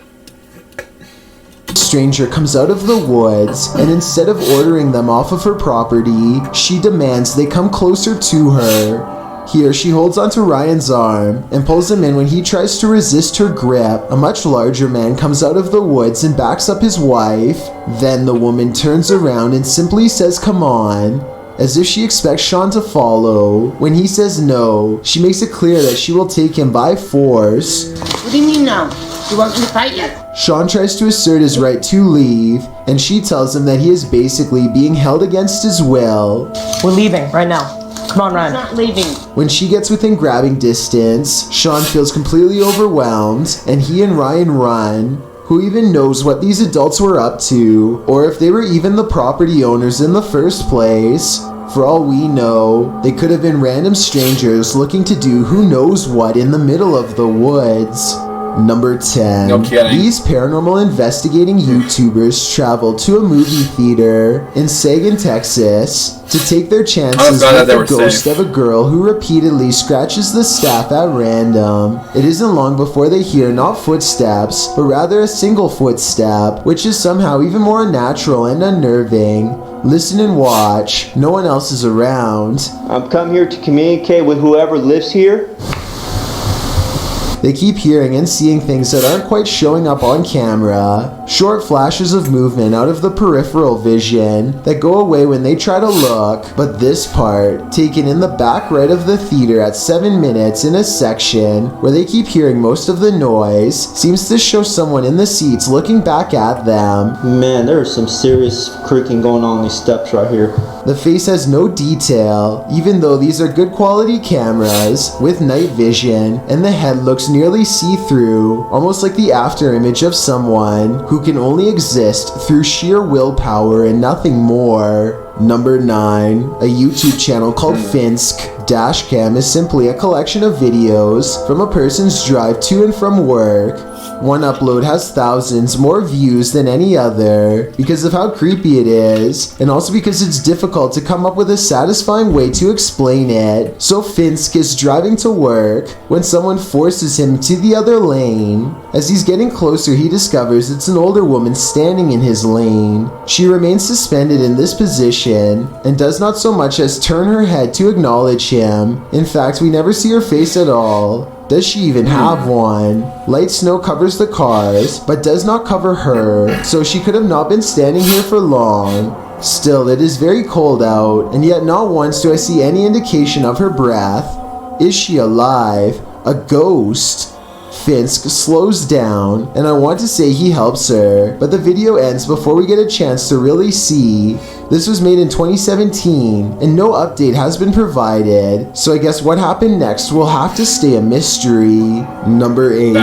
stranger comes out of the woods, and instead of ordering them off of her property, she demands they come closer to her. Here, she holds onto Ryan's arm and pulls him in. When he tries to resist her grip, a much larger man comes out of the woods and backs up his wife. Then the woman turns around and simply says, "Come on," as if she expects Sean to follow. When he says no, she makes it clear that she will take him by force. What do you mean now? You want me to fight you? Sean tries to assert his right to leave, and she tells him that he is basically being held against his will. We're leaving right now. Come on, Ryan. I'm not leaving. When she gets within grabbing distance, Sean feels completely overwhelmed, and he and Ryan run. Who even knows what these adults were up to, or if they were even the property owners in the first place? For all we know, they could have been random strangers looking to do who knows what in the middle of the woods. Number 10. No kidding. These paranormal investigating YouTubers travel to a movie theater in Sagan, Texas to take their chances with the ghost of a girl who repeatedly scratches the staff at random. It isn't long before they hear not footsteps, but rather a single footstep, which is somehow even more unnatural and unnerving. Listen and watch. No one else is around. I've come here to communicate with whoever lives here. They keep hearing and seeing things that aren't quite showing up on camera. Short flashes of movement out of the peripheral vision that go away when they try to look. But this part, taken in the back right of the theater at 7 minutes in a section where they keep hearing most of the noise, seems to show someone in the seats looking back at them. Man, there's some serious creaking going on these steps right here. The face has no detail, even though these are good quality cameras with night vision, and the head looks nearly see-through, almost like the after image of someone who can only exist through sheer willpower and nothing more. Number 9. A YouTube channel called Finsk Dashcam is simply a collection of videos from a person's drive to and from work. One upload has thousands more views than any other because of how creepy it is, and also because it's difficult to come up with a satisfying way to explain it. So Finsk is driving to work when someone forces him to the other lane. As he's getting closer, he discovers it's an older woman standing in his lane. She remains suspended in this position and does not so much as turn her head to acknowledge him. In fact, we never see her face at all. Does she even have one? Light snow covers the cars, but does not cover her, so she could have not been standing here for long. Still, it is very cold out, and yet not once do I see any indication of her breath. Is she alive? A ghost? Finsk slows down, and I want to say he helps her, but the video ends before we get a chance to really see. This was made in 2017, and no update has been provided, so I guess what happened next will have to stay a mystery. Number 8.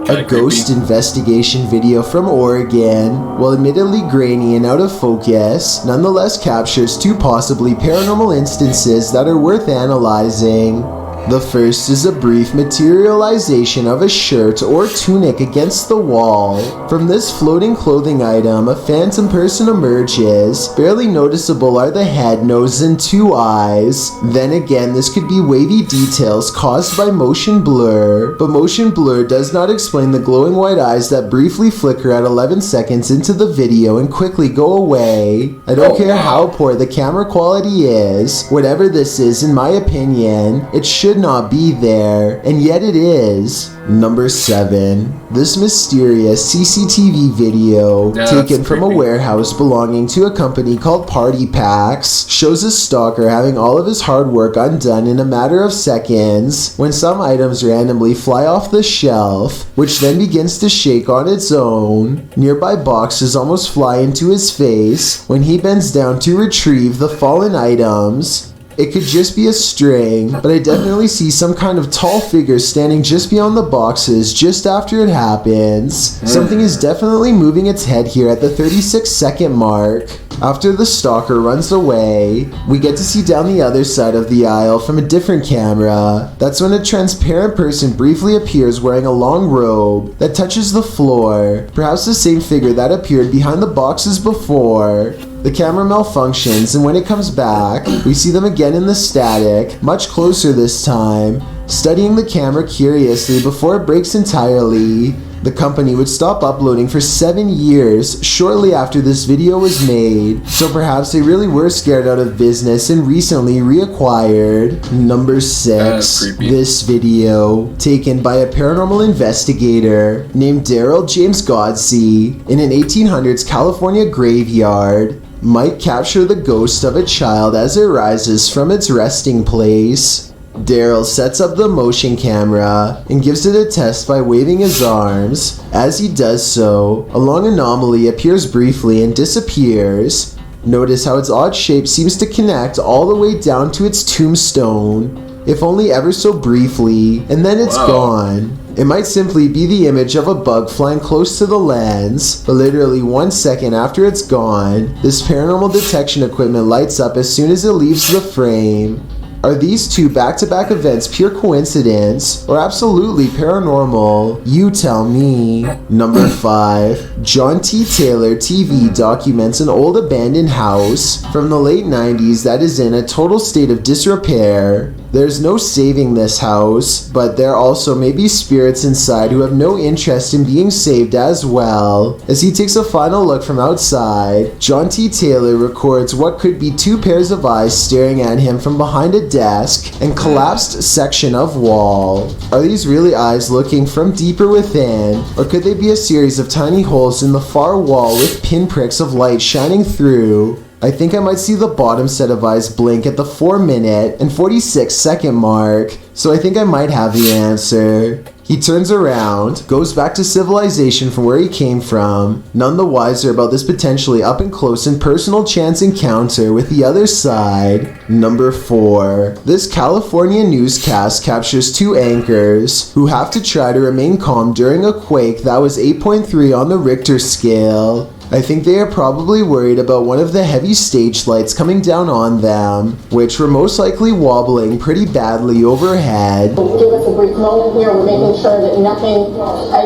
A ghost investigation video from Oregon, while admittedly grainy and out of focus, nonetheless captures 2 possibly paranormal instances that are worth analyzing. The first is a brief materialization of a shirt or tunic against the wall. From this floating clothing item, a phantom person emerges. Barely noticeable are the head, nose, and 2 eyes. Then again, this could be wavy details caused by motion blur, but motion blur does not explain the glowing white eyes that briefly flicker at 11 seconds into the video and quickly go away. I don't care how poor the camera quality is. Whatever this is, in my opinion, it should not be there, and yet it is. Number 7. This mysterious CCTV video taken from a warehouse belonging to a company called Party Packs shows a stalker having all of his hard work undone in a matter of seconds when some items randomly fly off the shelf, which then begins to shake on its own. Nearby boxes almost fly into his face when he bends down to retrieve the fallen items. It could just be a string, but I definitely see some kind of tall figure standing just beyond the boxes just after it happens. Something is definitely moving its head here at the 36-second mark. After the stalker runs away, we get to see down the other side of the aisle from a different camera. That's when a transparent person briefly appears wearing a long robe that touches the floor, perhaps the same figure that appeared behind the boxes before. The camera malfunctions, and when it comes back, we see them again in the static, much closer this time, studying the camera curiously before it breaks entirely. The company would stop uploading for 7 years shortly after this video was made, so perhaps they really were scared out of business and recently reacquired. Number 6. This video, taken by a paranormal investigator named Daryl James Godsey in an 1800s California graveyard, might capture the ghost of a child as it rises from its resting place. Daryl sets up the motion camera and gives it a test by waving his arms. As he does so, a long anomaly appears briefly and disappears. Notice how its odd shape seems to connect all the way down to its tombstone, if only ever so briefly, and then it's gone. It might simply be the image of a bug flying close to the lens, but literally 1 second after it's gone, this paranormal detection equipment lights up as soon as it leaves the frame. Are these two back-to-back events pure coincidence or absolutely paranormal? You tell me. Number 5. John T. Taylor TV documents an old abandoned house from the late 90s that is in a total state of disrepair. There's no saving this house, but there also may be spirits inside who have no interest in being saved as well. As he takes a final look from outside, John T. Taylor records what could be 2 pairs of eyes staring at him from behind a desk and collapsed section of wall. Are these really eyes looking from deeper within, or could they be a series of tiny holes in the far wall with pinpricks of light shining through? I think I might see the bottom set of eyes blink at the 4-minute and 46-second mark, so I think I might have the answer. He turns around, goes back to civilization from where he came from, none the wiser about this potentially up-and-close and personal chance encounter with the other side. Number 4. This California newscast captures 2 anchors who have to try to remain calm during a quake that was 8.3 on the Richter scale. I think they are probably worried about one of the heavy stage lights coming down on them, which were most likely wobbling pretty badly overhead. Give us a brief moment here. We're making sure that nothing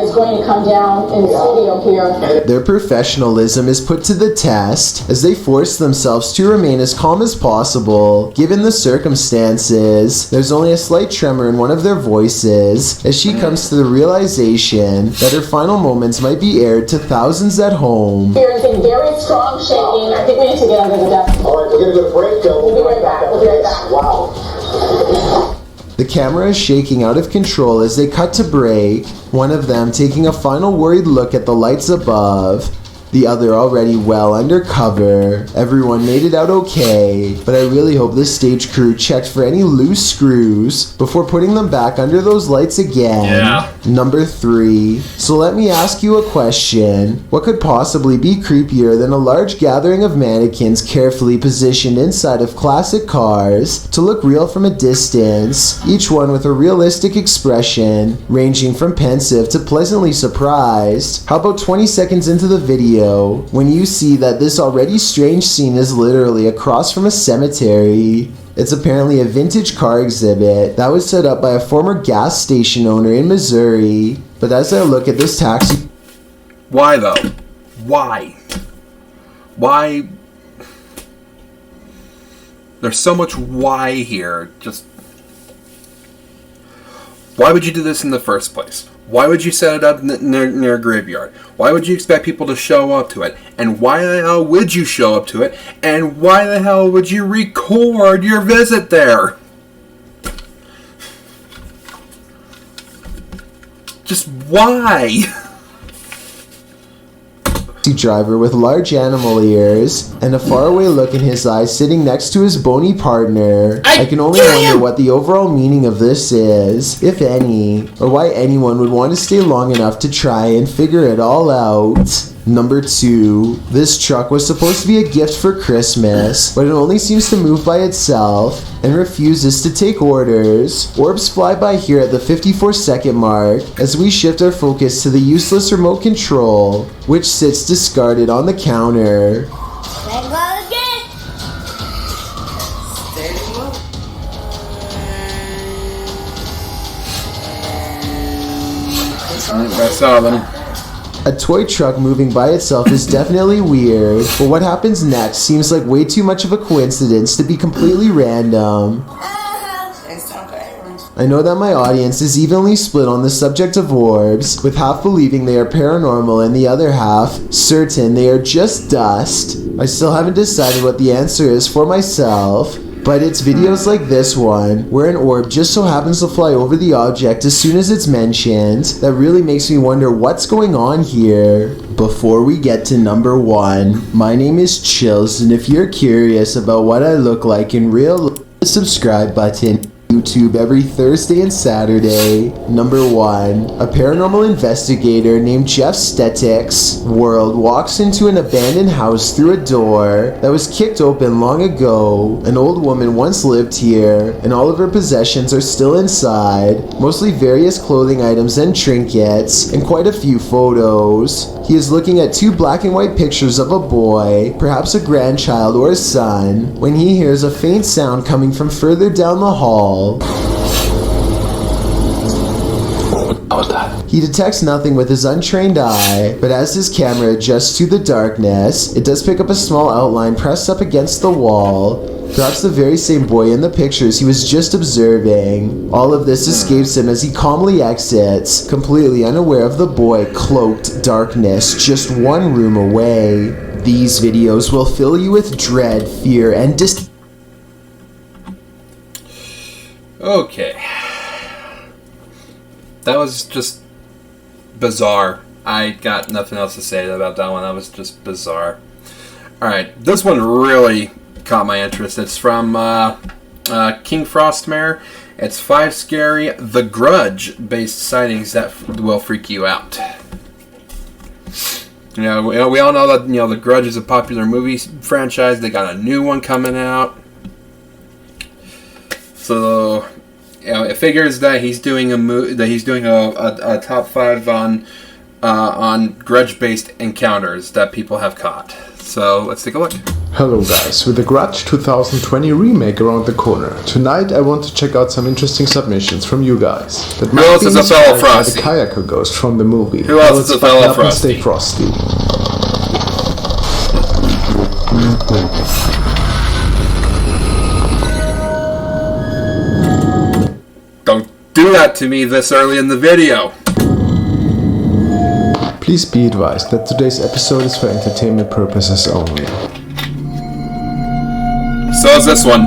is going to come down in the studio here. Their professionalism is put to the test as they force themselves to remain as calm as possible, given the circumstances. There's only a slight tremor in one of their voices as she comes to the realization that her final moments might be aired to thousands at home. Experiencing very strong shaking. I think we need to get under the desk. All right, we're going to go to break. We'll be right back. We'll be right back. Wow. The camera is shaking out of control as they cut to break, one of them taking a final worried look at the lights above, the other already well under cover. Everyone made it out okay, but I really hope the stage crew checked for any loose screws before putting them back under those lights again. Yeah. Number 3. So let me ask you a question. What could possibly be creepier than a large gathering of mannequins carefully positioned inside of classic cars to look real from a distance, each one with a realistic expression, ranging from pensive to pleasantly surprised? How about 20 seconds into the video, when you see that this already strange scene is literally across from a cemetery? It's apparently a vintage car exhibit that was set up by a former gas station owner in Missouri. But as I look at this taxi... Why though? Why? Why? There's so much why here. Just... Why would you do this in the first place? Why would you set it up near a graveyard? Why would you expect people to show up to it? And why the hell would you show up to it? And why the hell would you record your visit there? Just why? Driver with large animal ears and a faraway look in his eyes sitting next to his bony partner. I can only wonder what the overall meaning of this is, if any, or why anyone would want to stay long enough to try and figure it all out. Number 2. This truck was supposed to be a gift for Christmas, but it only seems to move by itself and refuses to take orders. Orbs fly by here at the 54-second mark as we shift our focus to the useless remote control, which sits discarded on the counter. I saw them. A toy truck moving by itself is definitely weird, but what happens next seems like way too much of a coincidence to be completely random. I know that my audience is evenly split on the subject of orbs, with half believing they are paranormal and the other half certain they are just dust. I still haven't decided what the answer is for myself, but it's videos like this one, where an orb just so happens to fly over the object as soon as it's mentioned, that really makes me wonder what's going on here. Before we get to number 1, my name is Chills, and if you're curious about what I look like in real life, hit the subscribe button. YouTube every Thursday and Saturday. Number 1. A paranormal investigator named Jeff Stetik's world walks into an abandoned house through a door that was kicked open long ago. An old woman once lived here, and all of her possessions are still inside, mostly various clothing items and trinkets, and quite a few photos. He is looking at 2 black and white pictures of a boy, perhaps a grandchild or a son, when he hears a faint sound coming from further down the hall. What was that? He detects nothing with his untrained eye, but as his camera adjusts to the darkness, it does pick up a small outline pressed up against the wall. Perhaps the very same boy in the pictures he was just observing. All of this escapes him as he calmly exits, completely unaware of the boy cloaked darkness just one room away. These videos will fill you with dread, fear, and Okay. That was just bizarre. I got nothing else to say about that one. That was just bizarre. Alright, this one really caught my interest. It's from King Frostmare. It's 5 scary The Grudge based sightings that will freak you out. We all know that The Grudge is a popular movie franchise. They got a new one coming out. So, it figures that he's doing a top 5 on grudge-based encounters that people have caught. So let's take a look. Hello guys, with the Grudge 2020 remake around the corner, tonight I want to check out some interesting submissions from you guys. That Who else is a fellow Frosty? The kayaker ghost from the movie. Who else is a fellow Frosty? Stay frosty. Don't do that to me this early in the video. Please be advised that today's episode is for entertainment purposes only. So is this one.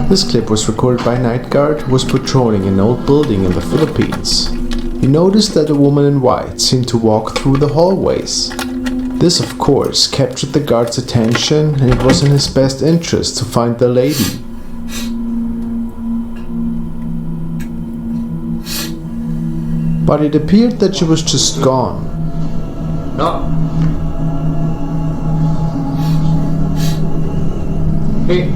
This clip was recorded by Night Guard who was patrolling an old building in the Philippines. He noticed that a woman in white seemed to walk through the hallways. This of course captured the guard's attention, and it was in his best interest to find the lady. But it appeared that she was just gone. No. Hey.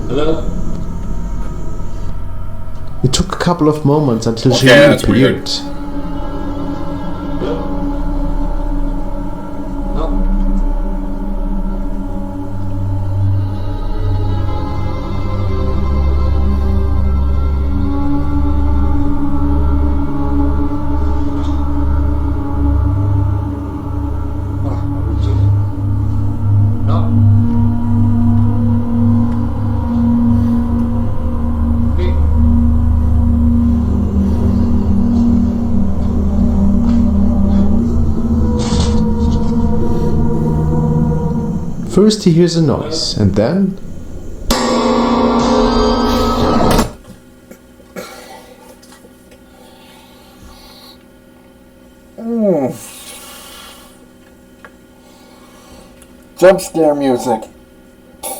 Hello? It took a couple of moments until she that's reappeared. weird. First he hears a noise, and then... Jump scare music.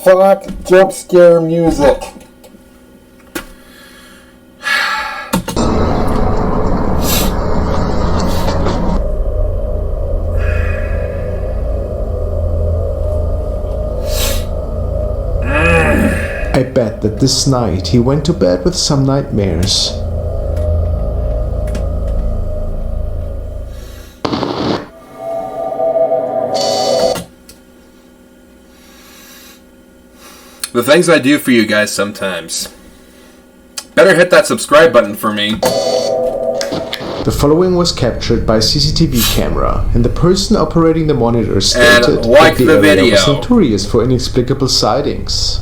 fuck jump scare music? I bet that this night he went to bed with some nightmares. The things I do for you guys sometimes. Better hit that subscribe button for me. The following was captured by CCTV camera, and the person operating the monitor stated And like that the area video. was notorious for inexplicable sightings.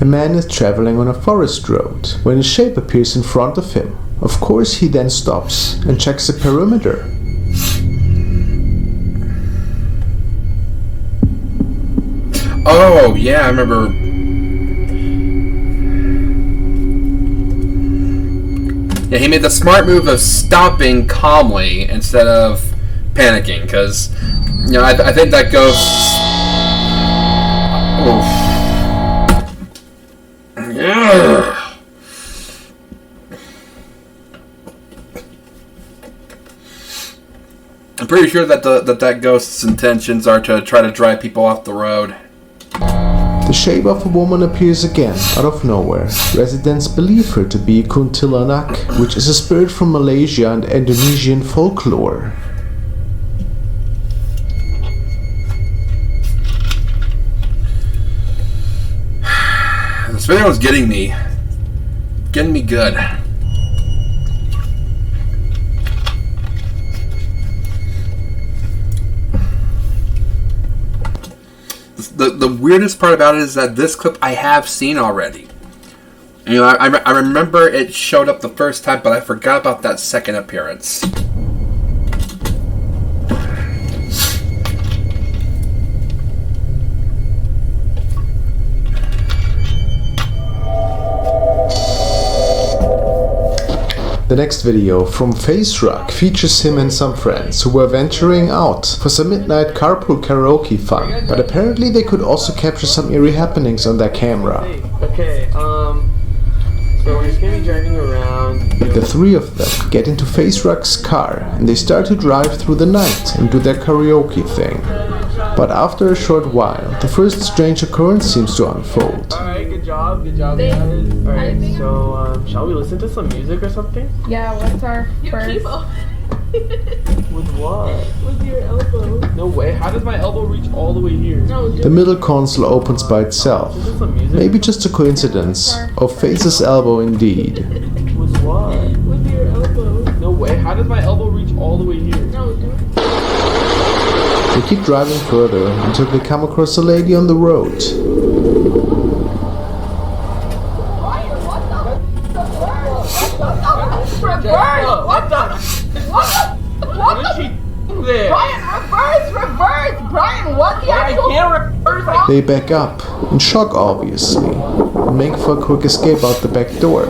A man is traveling on a forest road when a shape appears in front of him. Of course, he then stops and checks the perimeter. Oh, yeah, I remember. Yeah, he made the smart move of stopping calmly instead of panicking, because, you know, I think that goes. Yeah. I'm pretty sure that that ghost's intentions are to try to drive people off the road. The shape of a woman appears again, out of nowhere. Residents believe her to be Kuntilanak, which is a spirit from Malaysia and Indonesian folklore. This video is getting me good. The weirdest part about it is that this clip I have seen already. You know, I remember it showed up the first time, but I forgot about that second appearance. The next video from Flamrage features him and some friends who were venturing out for some midnight carpool karaoke fun, but apparently they could also capture some eerie happenings on their camera. Okay, so we're just gonna be driving around. The three of them get into Flamrage's car and they start to drive through the night and do their karaoke thing. But after a short while, the first strange occurrence seems to unfold. Alright, good job guys. Alright, so shall we listen to some music or something? Yeah, what's our first? With what? With your elbow. No way, how does my elbow reach all the way here? No, The middle console opens by itself. Maybe just a coincidence, of Face's elbow indeed. With what? With your elbow. No way, how does my elbow reach all the way here? No, dude. They keep driving further until they come across a lady on the road. What the? What is she doing there? Brian, reverse! Brian, what the actual? I can't reverse. They back up, in shock obviously, and make for a quick escape out the back door.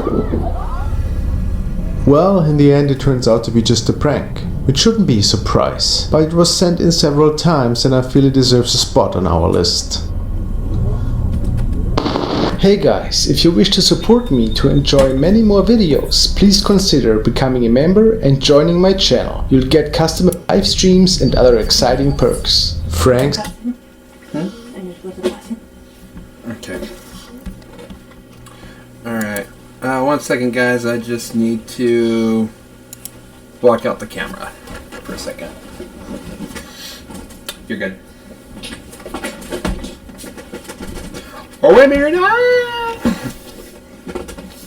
Well, in the end it turns out to be just a prank, which shouldn't be a surprise, but it was sent in several times and I feel it deserves a spot on our list. Hey guys, if you wish to support me to enjoy many more videos, please consider becoming a member and joining my channel. You'll get custom live streams and other exciting perks. Franks. Okay. Alright. 1 second, guys. I just need to block out the camera for a second. You're good. Oh, wait a minute!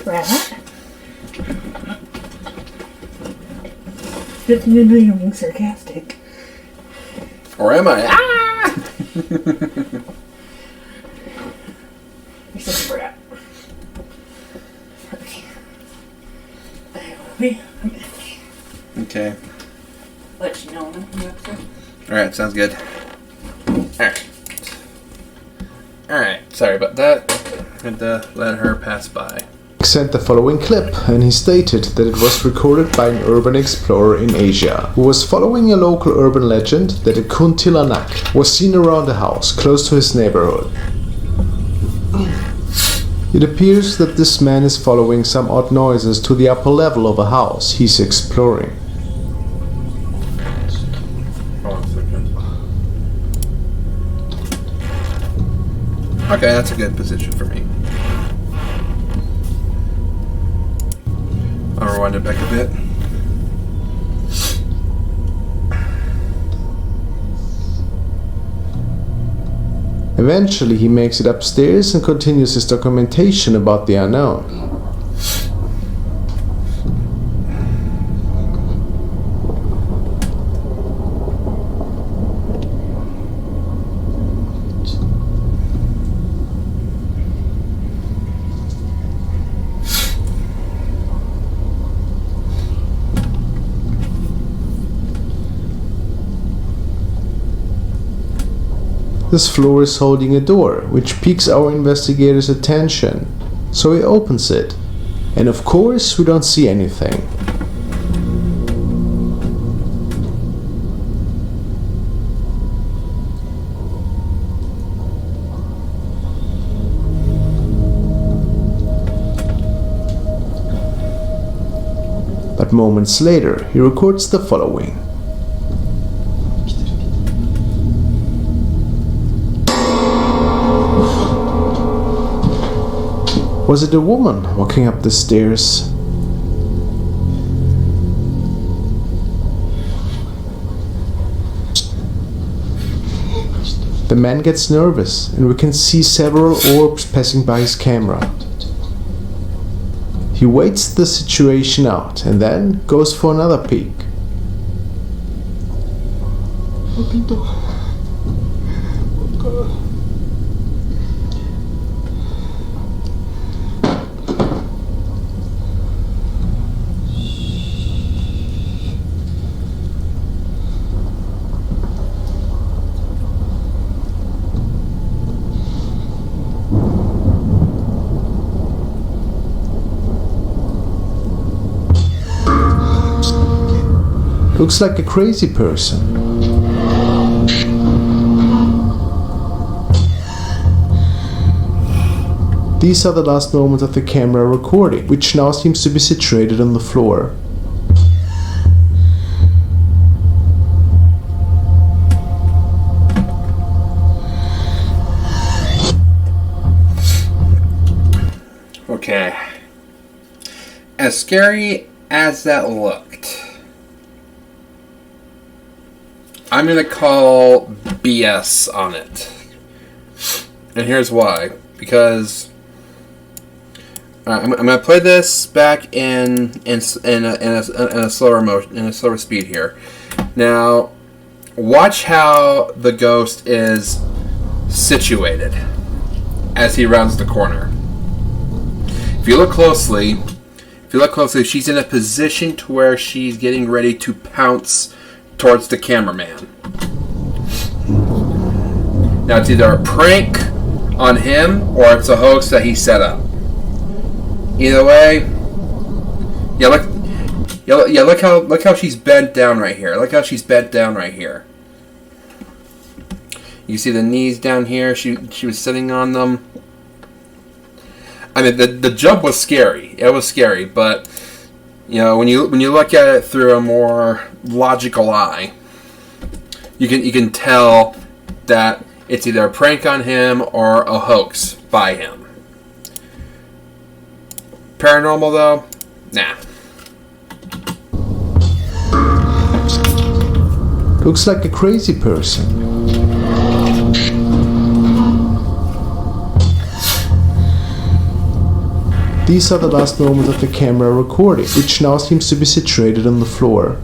Rat? Good thing you're being sarcastic. Or am I? Ah! You're such a brat. Okay. Let you know when I'm upset. Alright, sounds good. Alright. Alright, sorry about that. Had to let her pass by. sent the following clip, and he stated that it was recorded by an urban explorer in Asia who was following a local urban legend that a kuntilanak was seen around a house close to his neighborhood. It appears that this man is following some odd noises to the upper level of a house he's exploring. Okay, that's a good position for me. I'll rewind it back a bit. Eventually he makes it upstairs and continues his documentation about the unknown. This floor is holding a door, which piques our investigator's attention, so he opens it, and of course we don't see anything. But moments later, he records the following. Was it a woman walking up the stairs? The man gets nervous, and we can see several orbs passing by his camera. He waits the situation out and then goes for another peek. Looks like a crazy person. These are the last moments of the camera recording, which now seems to be situated on the floor. Okay. As scary as that looked, I'm going to call BS on it. And here's why. Because I'm going to play this back in a slower motion, in a slower speed here. Now, watch how the ghost is situated as he rounds the corner. If you look closely, she's in a position to where she's getting ready to pounce towards the cameraman. Now it's either a prank on him or it's a hoax that he set up. Either way, look how she's bent down right here. Look how she's bent down right here. You see the knees down here. She was sitting on them. I mean, the jump was scary. It was scary, but you know, when you look at it through a more logical eye, you can tell that it's either a prank on him or a hoax by him. Paranormal though, nah. Looks like a crazy person. These are the last moments of the camera recording, which now seems to be situated on the floor.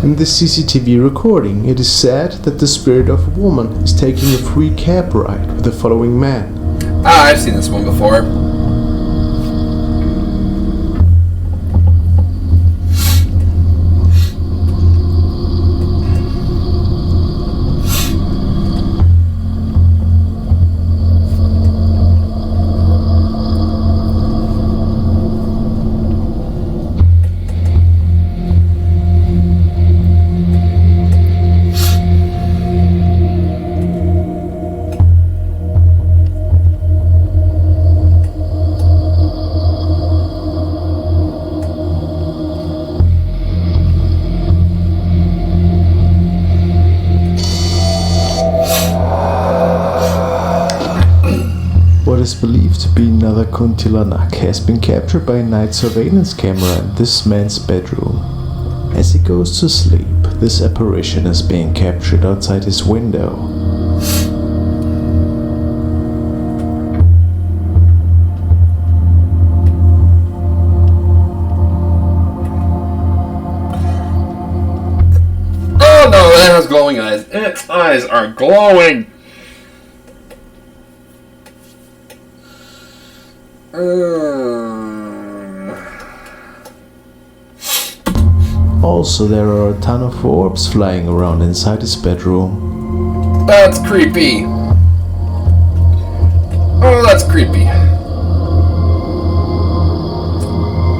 In this CCTV recording, it is said that the spirit of a woman is taking a free cab ride with the following man. Ah, I've seen this one before. What is believed to be another kuntilanak has been captured by a night surveillance camera in this man's bedroom. As he goes to sleep, this apparition is being captured outside his window. Oh no, that has glowing eyes. Its eyes are glowing! Also, there are a ton of orbs flying around inside his bedroom. That's creepy. Oh, that's creepy.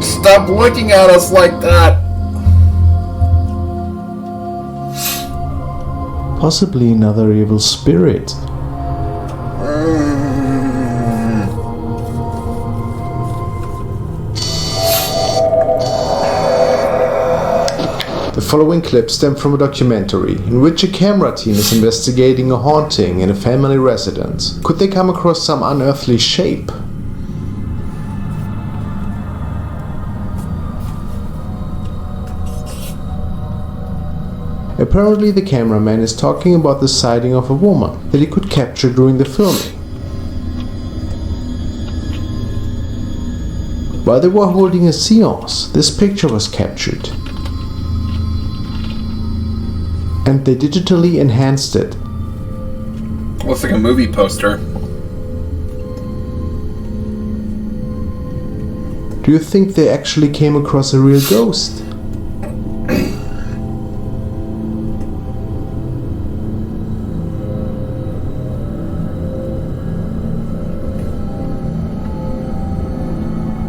Stop looking at us like that. Possibly another evil spirit. The following clip stemmed from a documentary in which a camera team is investigating a haunting in a family residence. Could they come across some unearthly shape? Apparently the cameraman is talking about the sighting of a woman that he could capture during the filming. While they were holding a seance, this picture was captured. And they digitally enhanced it. Looks like a movie poster. Do you think they actually came across a real ghost?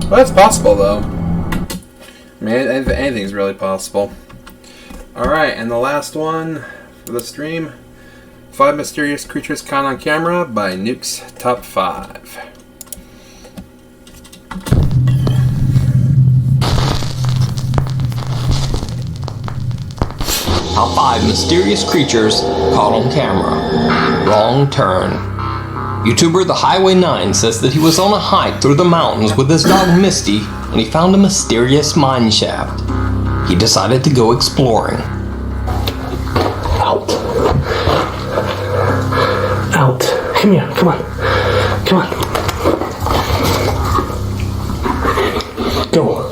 Well, that's possible, though. I mean, anything's really possible. Alright, and the last one for the stream, 5 Mysterious Creatures Caught on Camera by Nuke's Top 5. Top 5 mysterious creatures caught on camera. Wrong turn. YouTuber The Highway 9 says that he was on a hike through the mountains with his dog Misty when he found a mysterious mine shaft. He decided to go exploring. Out. Out. Come here, come on. Come on. Go.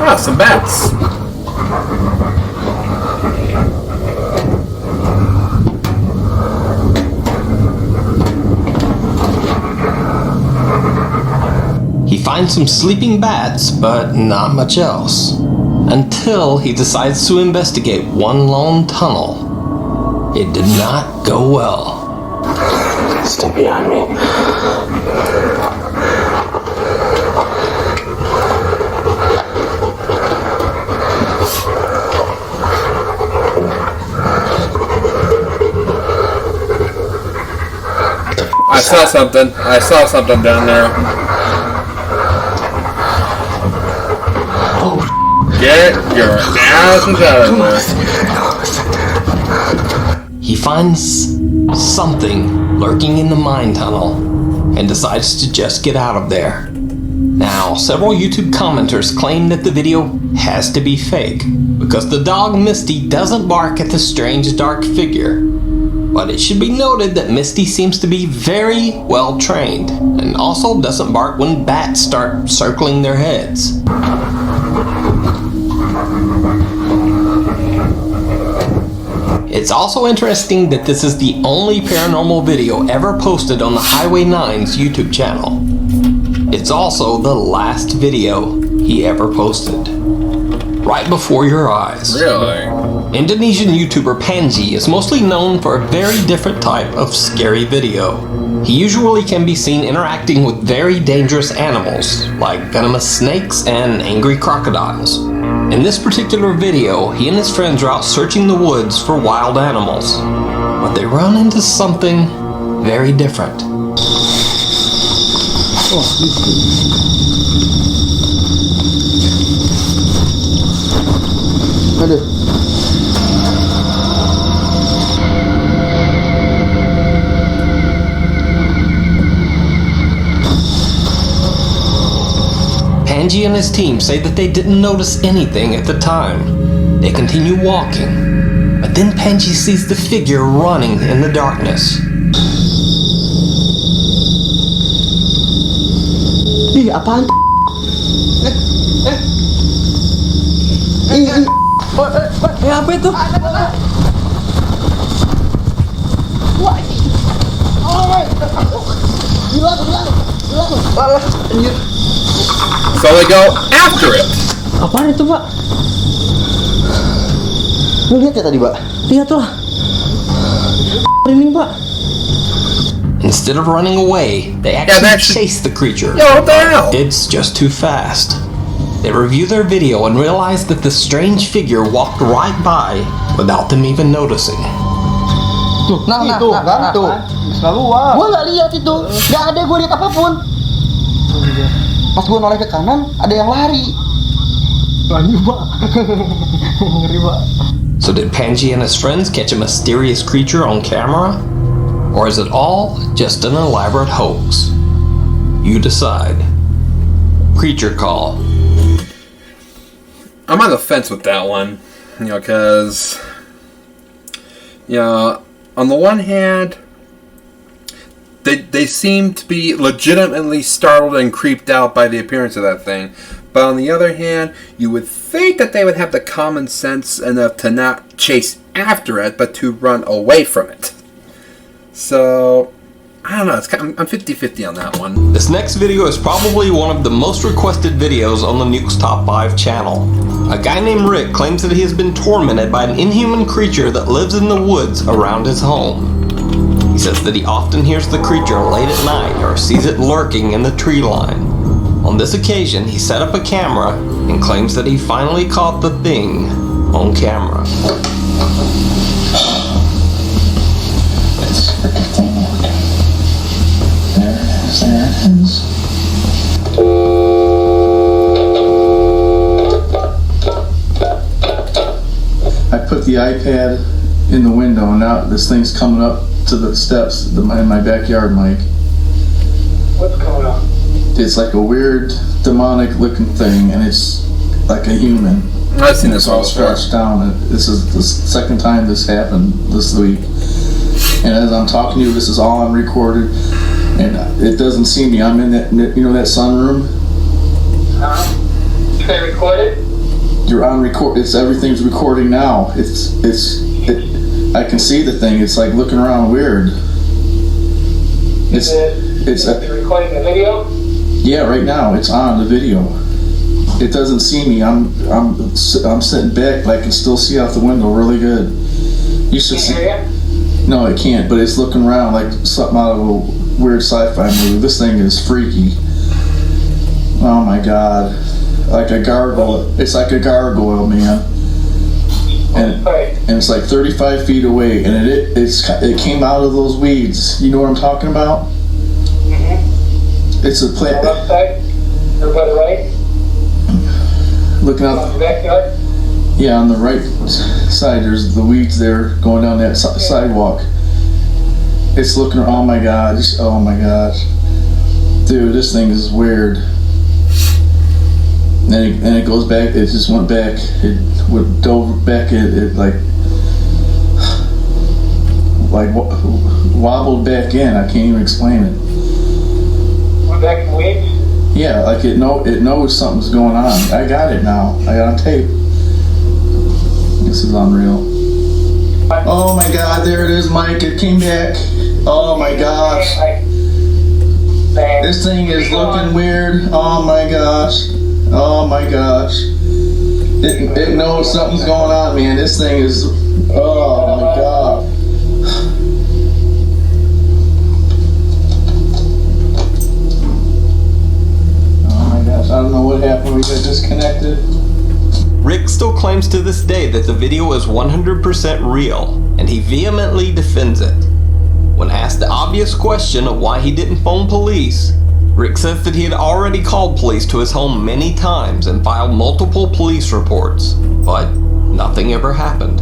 Ah, some bats. He finds some sleeping bats, but not much else. Until he decides to investigate one lone tunnel. It did not go well. Stay behind me. I saw something down there. Oh. Get your asses out of there. He finds something lurking in the mine tunnel and decides to just get out of there. Now, several YouTube commenters claim that the video has to be fake because the dog Misty doesn't bark at the strange dark figure. But it should be noted that Misty seems to be very well trained, and also doesn't bark when bats start circling their heads. It's also interesting that this is the only paranormal video ever posted on the Highway 9's YouTube channel. It's also the last video he ever posted. Right before your eyes. Really? Indonesian YouTuber Panji is mostly known for a very different type of scary video. He usually can be seen interacting with very dangerous animals, like venomous snakes and angry crocodiles. In this particular video, he and his friends are out searching the woods for wild animals, but they run into something very different. Aduh. Panji and his team say that they didn't notice anything at the time. They continue walking, but then Panji sees the figure running in the darkness. Ih, apaan? Apa itu? So they go after it. Apaan itu, Pak? Lu lihat ya tadi, Pak? Lihat lah. Ini, Pak. Instead of running away, they actually chase the creature. Yo, what the hell? It's just too fast. They review their video and realize that the strange figure walked right by without them even noticing. Tuh, tuh. Gua nggak lihat itu, nggak ada gua lihat apapun. Pas gua noleh ke kanan, ada yang lari. Lari, Pak. Ngeri, Pak. So did Panji and his friends catch a mysterious creature on camera? Or is it all just an elaborate hoax? You decide. Creature call. I'm on the fence with that one, because, on the one hand, they seem to be legitimately startled and creeped out by the appearance of that thing. But on the other hand, you would think that they would have the common sense enough to not chase after it, but to run away from it. So, I don't know, I'm 50-50 on that one. This next video is probably one of the most requested videos on the Nuke's Top 5 channel. A guy named Rick claims that he has been tormented by an inhuman creature that lives in the woods around his home. He says that he often hears the creature late at night or sees it lurking in the tree line. On this occasion, he set up a camera and claims that he finally caught the thing on camera. I put the iPad in the window, and now this thing's coming up to the steps in my backyard, Mike. What's going on? It's like a weird demonic looking thing, and it's like a human. I've seen this all all stretched down. And this is the second time this happened this week. And as I'm talking to you, this is all on recorded, and it doesn't see me. I'm in that, that sunroom. They recorded? You're on record. Everything's recording now. I can see the thing. It's like looking around weird. They're recording the video? Yeah, right now it's on the video. It doesn't see me. I'm sitting back, but I can still see out the window really good. You should see. No, it can't. But it's looking around like something out of a weird sci-fi movie. This thing is freaky. Oh my god. Like a gargoyle. It's like a gargoyle, man. And it's like 35 feet away, and it came out of those weeds. You know what I'm talking about? It's a plant. On the left side? Or by the right? Looking out. On the backyard? Yeah, on the right side, there's the weeds there going down that sidewalk. It's looking. Oh my god! Oh my gosh, dude, this thing is weird. And it goes back. It just went back. It dove back. It like like wobbled back in. I can't even explain it. Went back in waves? Yeah, like it knows something's going on. I got it now. I got on tape. This is unreal. Oh my God, there it is, Mike. It came back. Oh my gosh. This thing is looking weird. Oh my gosh. Oh my gosh. It knows something's going on, man. This thing is, oh my God. Oh my gosh, I don't know what happened. We got disconnected. Rick still claims to this day that the video is 100% real, and he vehemently defends it. When asked the obvious question of why he didn't phone police, Rick says that he had already called police to his home many times and filed multiple police reports, but nothing ever happened.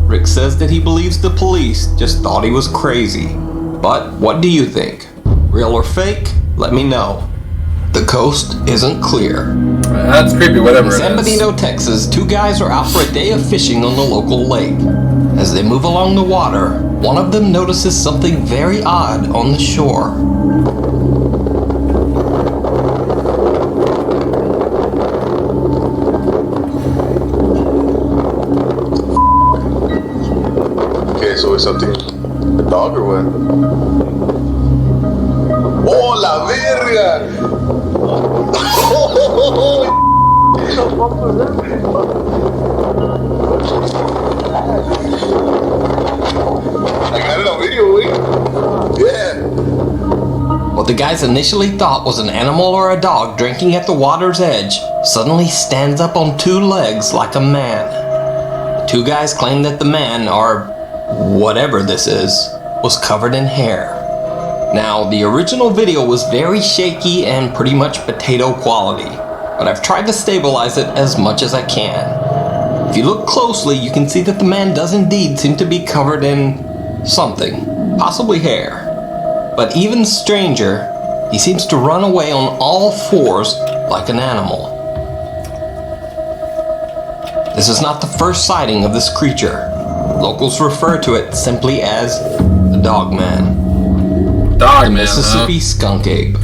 Rick says that he believes the police just thought he was crazy. But what do you think? Real or fake? Let me know. The coast isn't clear. That's creepy, whatever In it San is. Benito, Texas, two guys are out for a day of fishing on the local lake. As they move along the water, one of them notices something very odd on the shore. Okay, so it's something, a dog or what? Oh, la verga! I got it on video, wait. Yeah. What the guys initially thought was an animal or a dog drinking at the water's edge suddenly stands up on two legs like a man. The two guys claim that the man, or whatever this is, was covered in hair. Now, the original video was very shaky and pretty much potato quality, but I've tried to stabilize it as much as I can. If you look closely, you can see that the man does indeed seem to be covered in something, possibly hair. But even stranger, he seems to run away on all fours like an animal. This is not the first sighting of this creature. Locals refer to it simply as the Dogman. The Mississippi skunk ape.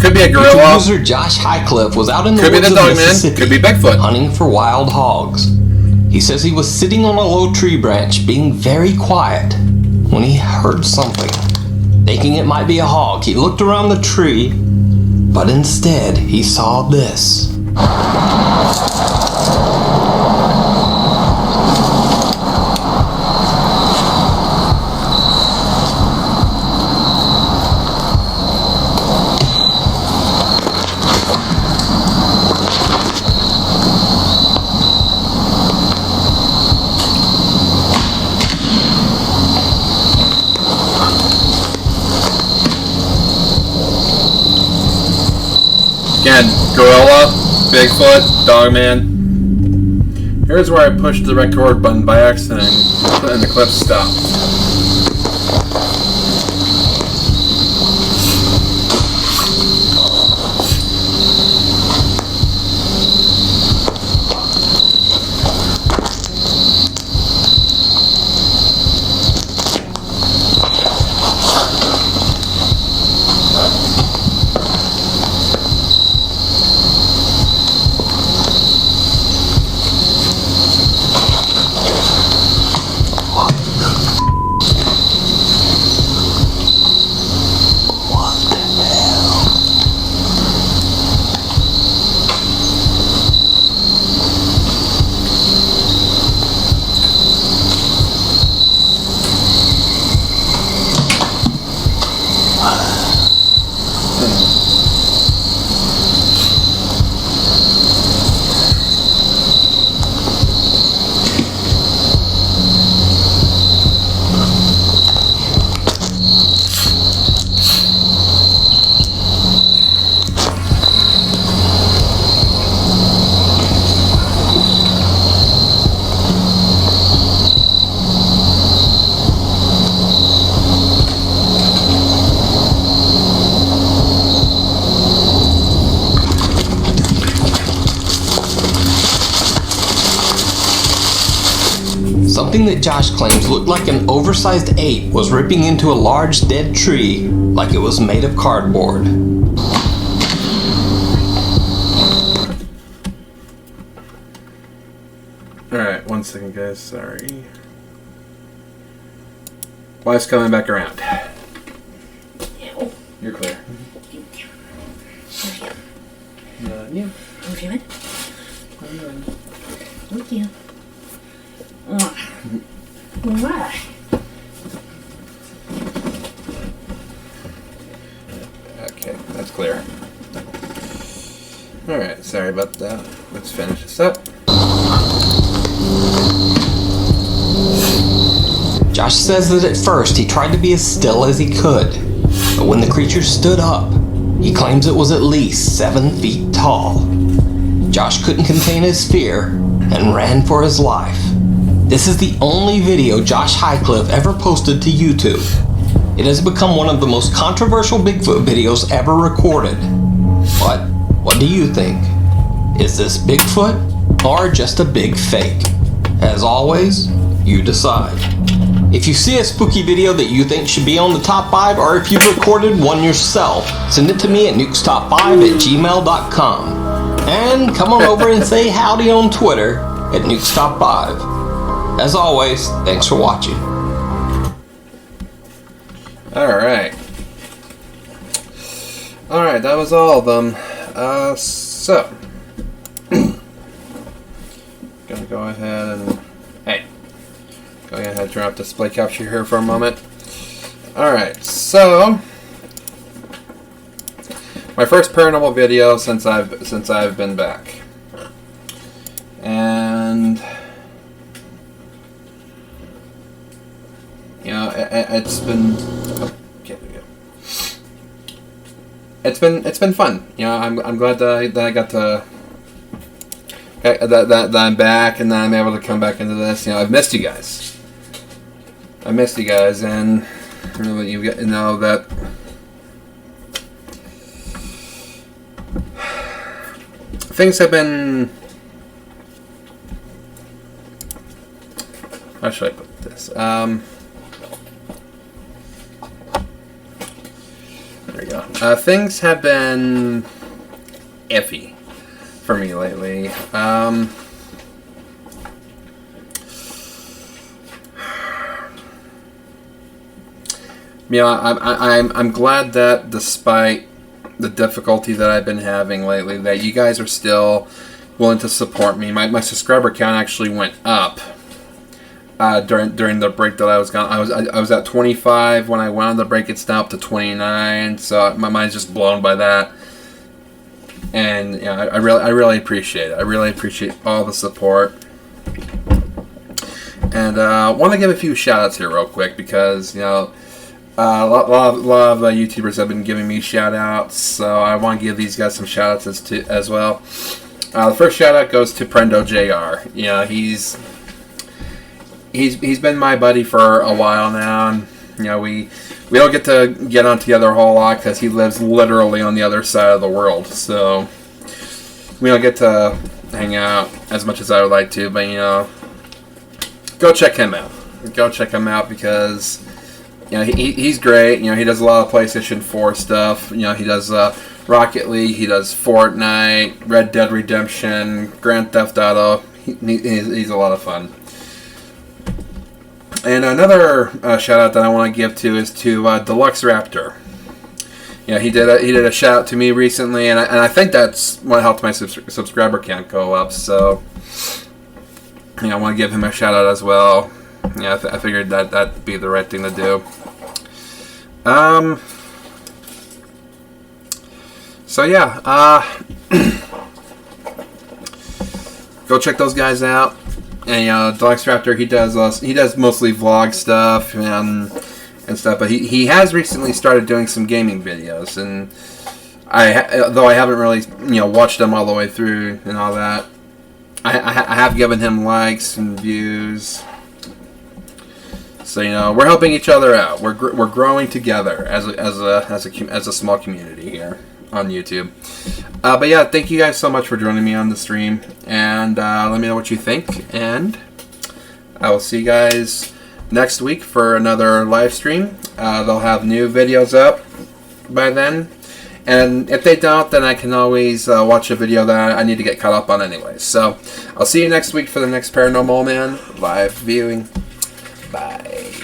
Could be a YouTube gorilla. user Josh Highcliff was out in the Could be woods the of Dogman. Mississippi Could be Bigfoot. hunting for wild hogs. He says he was sitting on a low tree branch being very quiet when he heard something. Thinking it might be a hog, he looked around the tree, but instead he saw this. Again, gorilla, Bigfoot, Dogman. Here's where I pushed the record button by accident and the clip stopped. something that Josh claims looked like an oversized ape was ripping into a large dead tree like it was made of cardboard. Alright, 1 second guys, sorry. Wife's coming back around. You're clear. Yeah. Thank you. Okay, that's clear. Alright, sorry about that. Let's finish this up. Josh says that at first he tried to be as still as he could, but when the creature stood up, he claims it was at least 7 feet tall. Josh couldn't contain his fear and ran for his life. This is the only video Josh Highcliffe ever posted to YouTube. It has become one of the most controversial Bigfoot videos ever recorded. But what do you think? Is this Bigfoot or just a big fake? As always, you decide. If you see a spooky video that you think should be on the top 5, or if you've recorded one yourself, send it to me at nukestop5@gmail.com. And come on over and say howdy on Twitter at nukestop5. As always, thanks for watching. Alright. Alright, that was all of them. So. Gonna go ahead and... Hey. Go ahead and turn off display capture here for a moment. Alright, so... My first paranormal video since I've been back. And... You know, it's been... Okay, there we go. It's been fun. You know, I'm glad that I got to... That I'm back and that I'm able to come back into this. You know, I've missed you guys. I missed you guys, and you know that things have been. How should I put this? There we go. Things have been iffy for me lately. You know, I'm glad that despite the difficulty that I've been having lately, that you guys are still willing to support me. My subscriber count actually went up during the break that I was gone. I was at 25 when I went on the break. It's now up to 29. So my mind's just blown by that. And you know, I really appreciate it. I really appreciate all the support. And I want to give a few shout outs here real quick because you know. A lot of YouTubers have been giving me shout-outs, so I want to give these guys some shout-outs as well. The first shout-out goes to Prendo JR. You know, he's been my buddy for a while now, and you know we don't get to get on together a whole lot because he lives literally on the other side of the world, so we don't get to hang out as much as I would like to. But you know, go check him out. Go check him out because. You know, he's great. You know, he does a lot of PlayStation 4 stuff. You know, he does Rocket League. He does Fortnite, Red Dead Redemption, Grand Theft Auto. He's a lot of fun. And another shout out that I want to give to is to Deluxe Raptor. You know, he did a shout out to me recently, and I think that's what helped my subscriber count go up. So, you know, I want to give him a shout out as well. Yeah, I figured that'd be the right thing to do. So yeah, go check those guys out. And you know, Deluxe Raptor, he does mostly vlog stuff and stuff, but he has recently started doing some gaming videos, and though I haven't really watched them all the way through and all that, I have given him likes and views. So you know, we're helping each other out. We're growing together as a small community here on YouTube. But yeah, thank you guys so much for joining me on the stream, and let me know what you think. And I will see you guys next week for another live stream. They'll have new videos up by then. And if they don't, then I can always watch a video that I need to get caught up on anyways. So, I'll see you next week for the next Paranormal Man live viewing. Bye.